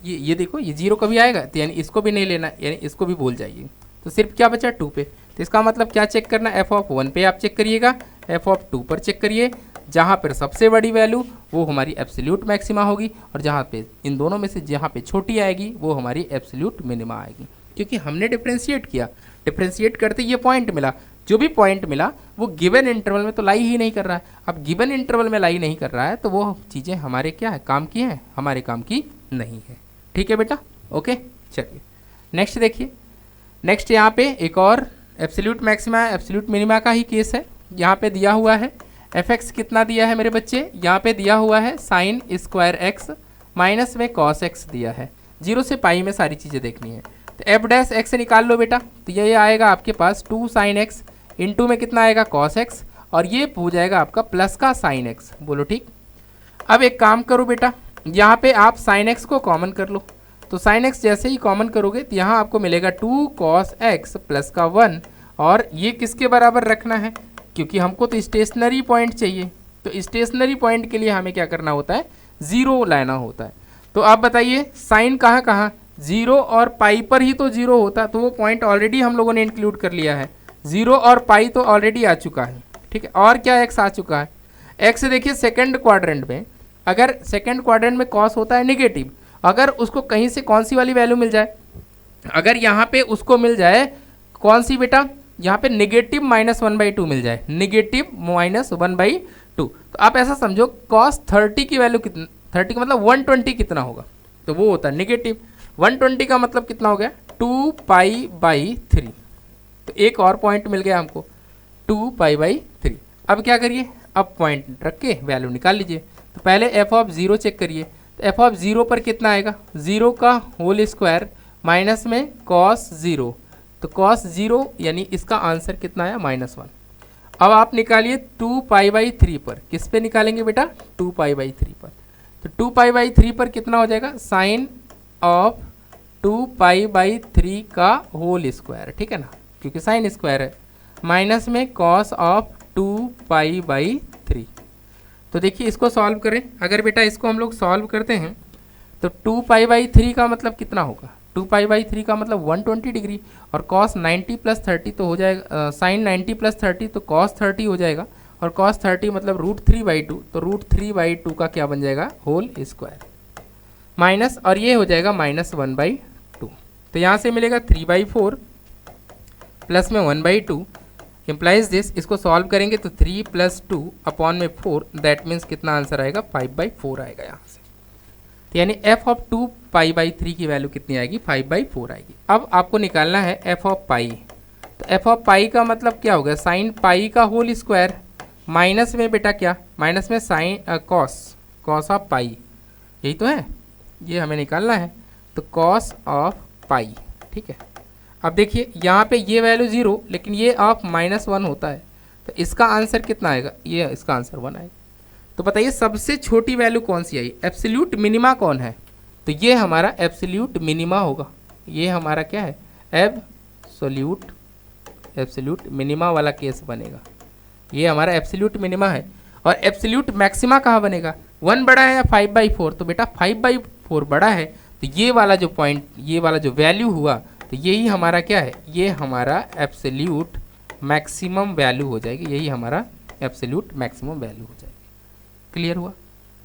ये देखो, ये 0 कभी आएगा, तो यानी इसको भी नहीं लेना, यानी इसको भी भूल जाइए। तो सिर्फ क्या बचा, 2 पे। तो इसका मतलब क्या चेक करना, f(1) पे आप चेक करिएगा, f(2) पर चेक करिए। जहाँ पर सबसे बड़ी वैल्यू वो हमारी एब्सोल्यूट मैक्सिमा होगी और जहाँ पे इन दोनों में से जहाँ पे छोटी आएगी वो हमारी एब्सोल्यूट मिनिमा आएगी, क्योंकि हमने डिफरेंशिएट किया, डिफरेंशिएट करते ये पॉइंट मिला। जो भी पॉइंट मिला वो गिवन इंटरवल में तो लाई ही नहीं कर रहा है। अब गिवन इंटरवल में लाई नहीं कर रहा है तो वो चीज़ें हमारे क्या है, काम की हैं, हमारे काम की नहीं है। ठीक है बेटा, ओके। चलिए नेक्स्ट देखिए, नेक्स्ट यहाँ पे एक और एब्सोल्यूट मैक्सिमा एब्सोल्यूट मिनिमा का ही केस है। यहाँ पे दिया हुआ है एफ एक्स कितना दिया है मेरे बच्चे, यहाँ पे दिया हुआ है sin स्क्वायर एक्स माइनस में cos x दिया है। 0 से पाई में सारी चीज़ें देखनी है। तो एफ डैश एक्स से निकाल लो बेटा, तो ये आएगा आपके पास 2 sin x इंटू में कितना आएगा cos x और ये हो जाएगा आपका प्लस का साइन एक्स। बोलो ठीक। अब एक काम करो बेटा, यहाँ पे आप साइन एक्स को कॉमन कर लो। तो साइन एक्स जैसे ही कॉमन करोगे तो यहाँ आपको मिलेगा 2 cos x प्लस का 1, और ये किसके बराबर रखना है, क्योंकि हमको तो स्टेशनरी पॉइंट चाहिए। तो स्टेशनरी पॉइंट के लिए हमें क्या करना होता है, 0 लाना होता है। तो आप बताइए साइन कहाँ कहाँ, 0 और पाई पर ही तो 0 होता, तो वो पॉइंट ऑलरेडी हम लोगों ने इंक्लूड कर लिया है। 0 और पाई तो ऑलरेडी आ चुका है, ठीक है। और क्या एक्स आ चुका है, एक्स देखिए सेकंड क्वाड्रेंट में, अगर सेकंड क्वाड्रेंट में कॉस होता है नेगेटिव, अगर उसको कहीं से कौन सी वाली वैल्यू मिल जाए, अगर यहाँ पे उसको मिल जाए कौन सी बेटा, यहाँ पे नेगेटिव -1/2 मिल जाए, नेगेटिव -1/2, तो आप ऐसा समझो cos 30 की वैल्यू कितना, 30 का मतलब 120 कितना होगा, तो वो होता है नेगेटिव। 120 का मतलब कितना हो गया, 2π/3। तो एक और पॉइंट मिल गया हमको 2π/3। अब क्या करिए, अब पॉइंट रख के वैल्यू निकाल लीजिए। तो पहले f(0) चेक करिए, तो f(0) पर कितना आएगा, 0 का होल स्क्वायर माइनस में cos 0, तो cos 0 यानी इसका आंसर कितना आया, -1। अब आप निकालिए 2π/3 पर, किस पे निकालेंगे बेटा, 2π/3 पर। तो 2π/3 पर कितना हो जाएगा, साइन ऑफ 2π/3 का होल स्क्वायर, ठीक है ना, क्योंकि साइन स्क्वायर है, माइनस में cos ऑफ 2π/3। तो देखिए इसको सॉल्व करें, अगर बेटा इसको हम लोग सॉल्व करते हैं तो 2π/3 का मतलब कितना होगा, 2π/3 का मतलब 120 डिग्री, और cos 90 + 30 तो हो जाएगा, साइन 90 + 30 तो cos 30 हो जाएगा, और cos 30 मतलब √3/2, तो √3/2 का क्या बन जाएगा, होल स्क्वायर, माइनस, और ये हो जाएगा -1/2। तो यहाँ से मिलेगा 3/4 प्लस में 1/2 इम्प्लाइज दिस, इसको सॉल्व करेंगे तो 3 + 2 अपॉन में 4, दैट मीन्स कितना आंसर आएगा, 5/4 आएगा यहाँ से। तो यानी f ऑफ 2π/3 की वैल्यू कितनी आएगी, 5/4 आएगी। अब आपको निकालना है f ऑफ पाई, तो f ऑफ पाई का मतलब क्या होगा, साइन पाई का होल स्क्वायर, माइनस में बेटा क्या, माइनस में साइन कॉस ऑफ पाई, यही तो है, ये हमें निकालना है। तो कॉस ऑफ पाई, ठीक है। अब देखिए यहाँ पे ये वैल्यू 0, लेकिन ये ऑफ -1 होता है, तो इसका आंसर कितना आएगा, ये इसका आंसर 1 आएगा। तो बताइए सबसे छोटी वैल्यू कौन सी आई, एब्सोल्यूट मिनिमा कौन है, तो ये हमारा एब्सोल्यूट मिनिमा होगा, ये हमारा क्या है, एब्सोल्यूट मिनिमा वाला केस बनेगा, ये हमारा एब्सोल्यूट मिनिमा है। और एब्सोल्यूट मैक्सिमा कहाँ बनेगा, 1 बड़ा है या 5/4, तो बेटा 5/4 बड़ा है, तो ये वाला जो पॉइंट, ये वाला जो वैल्यू हुआ, तो यही हमारा क्या है, ये हमारा एब्सोल्यूट मैक्सिमम वैल्यू हो जाएगी, यही हमारा एब्सोल्यूट मैक्सिमम वैल्यू हो जाएगी। क्लियर हुआ,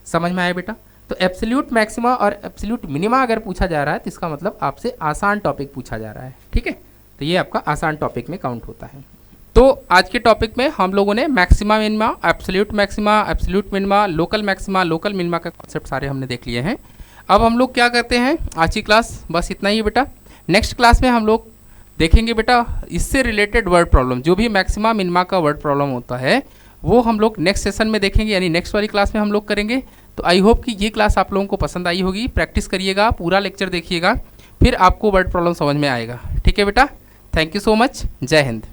समझ में आया बेटा। तो एब्सोल्यूट मैक्सिमा और एब्सोल्यूट मिनिमा अगर पूछा जा रहा है तो इसका मतलब आपसे आसान टॉपिक पूछा जा रहा है, ठीक है। तो ये आपका आसान टॉपिक में काउंट होता है। तो आज के टॉपिक में हम लोगों ने maxima minima, absolute maxima, absolute minima, local maxima, local minima का कॉन्सेप्ट सारे हमने देख लिए हैं। अब हम लोग क्या करते हैं, आज की क्लास बस इतना ही बेटा। नेक्स्ट क्लास में हम लोग देखेंगे बेटा इससे रिलेटेड वर्ड प्रॉब्लम, जो भी मैक्सिमा मिनिमा का वर्ड प्रॉब्लम होता है वो हम लोग नेक्स्ट सेशन में देखेंगे, यानी नेक्स्ट वाली क्लास में हम लोग करेंगे। तो आई होप कि ये क्लास आप लोगों को पसंद आई होगी, प्रैक्टिस करिएगा, पूरा लेक्चर देखिएगा, फिर आपको वर्ड प्रॉब्लम समझ में आएगा, ठीक है बेटा। थैंक यू सो मच, जय हिंद।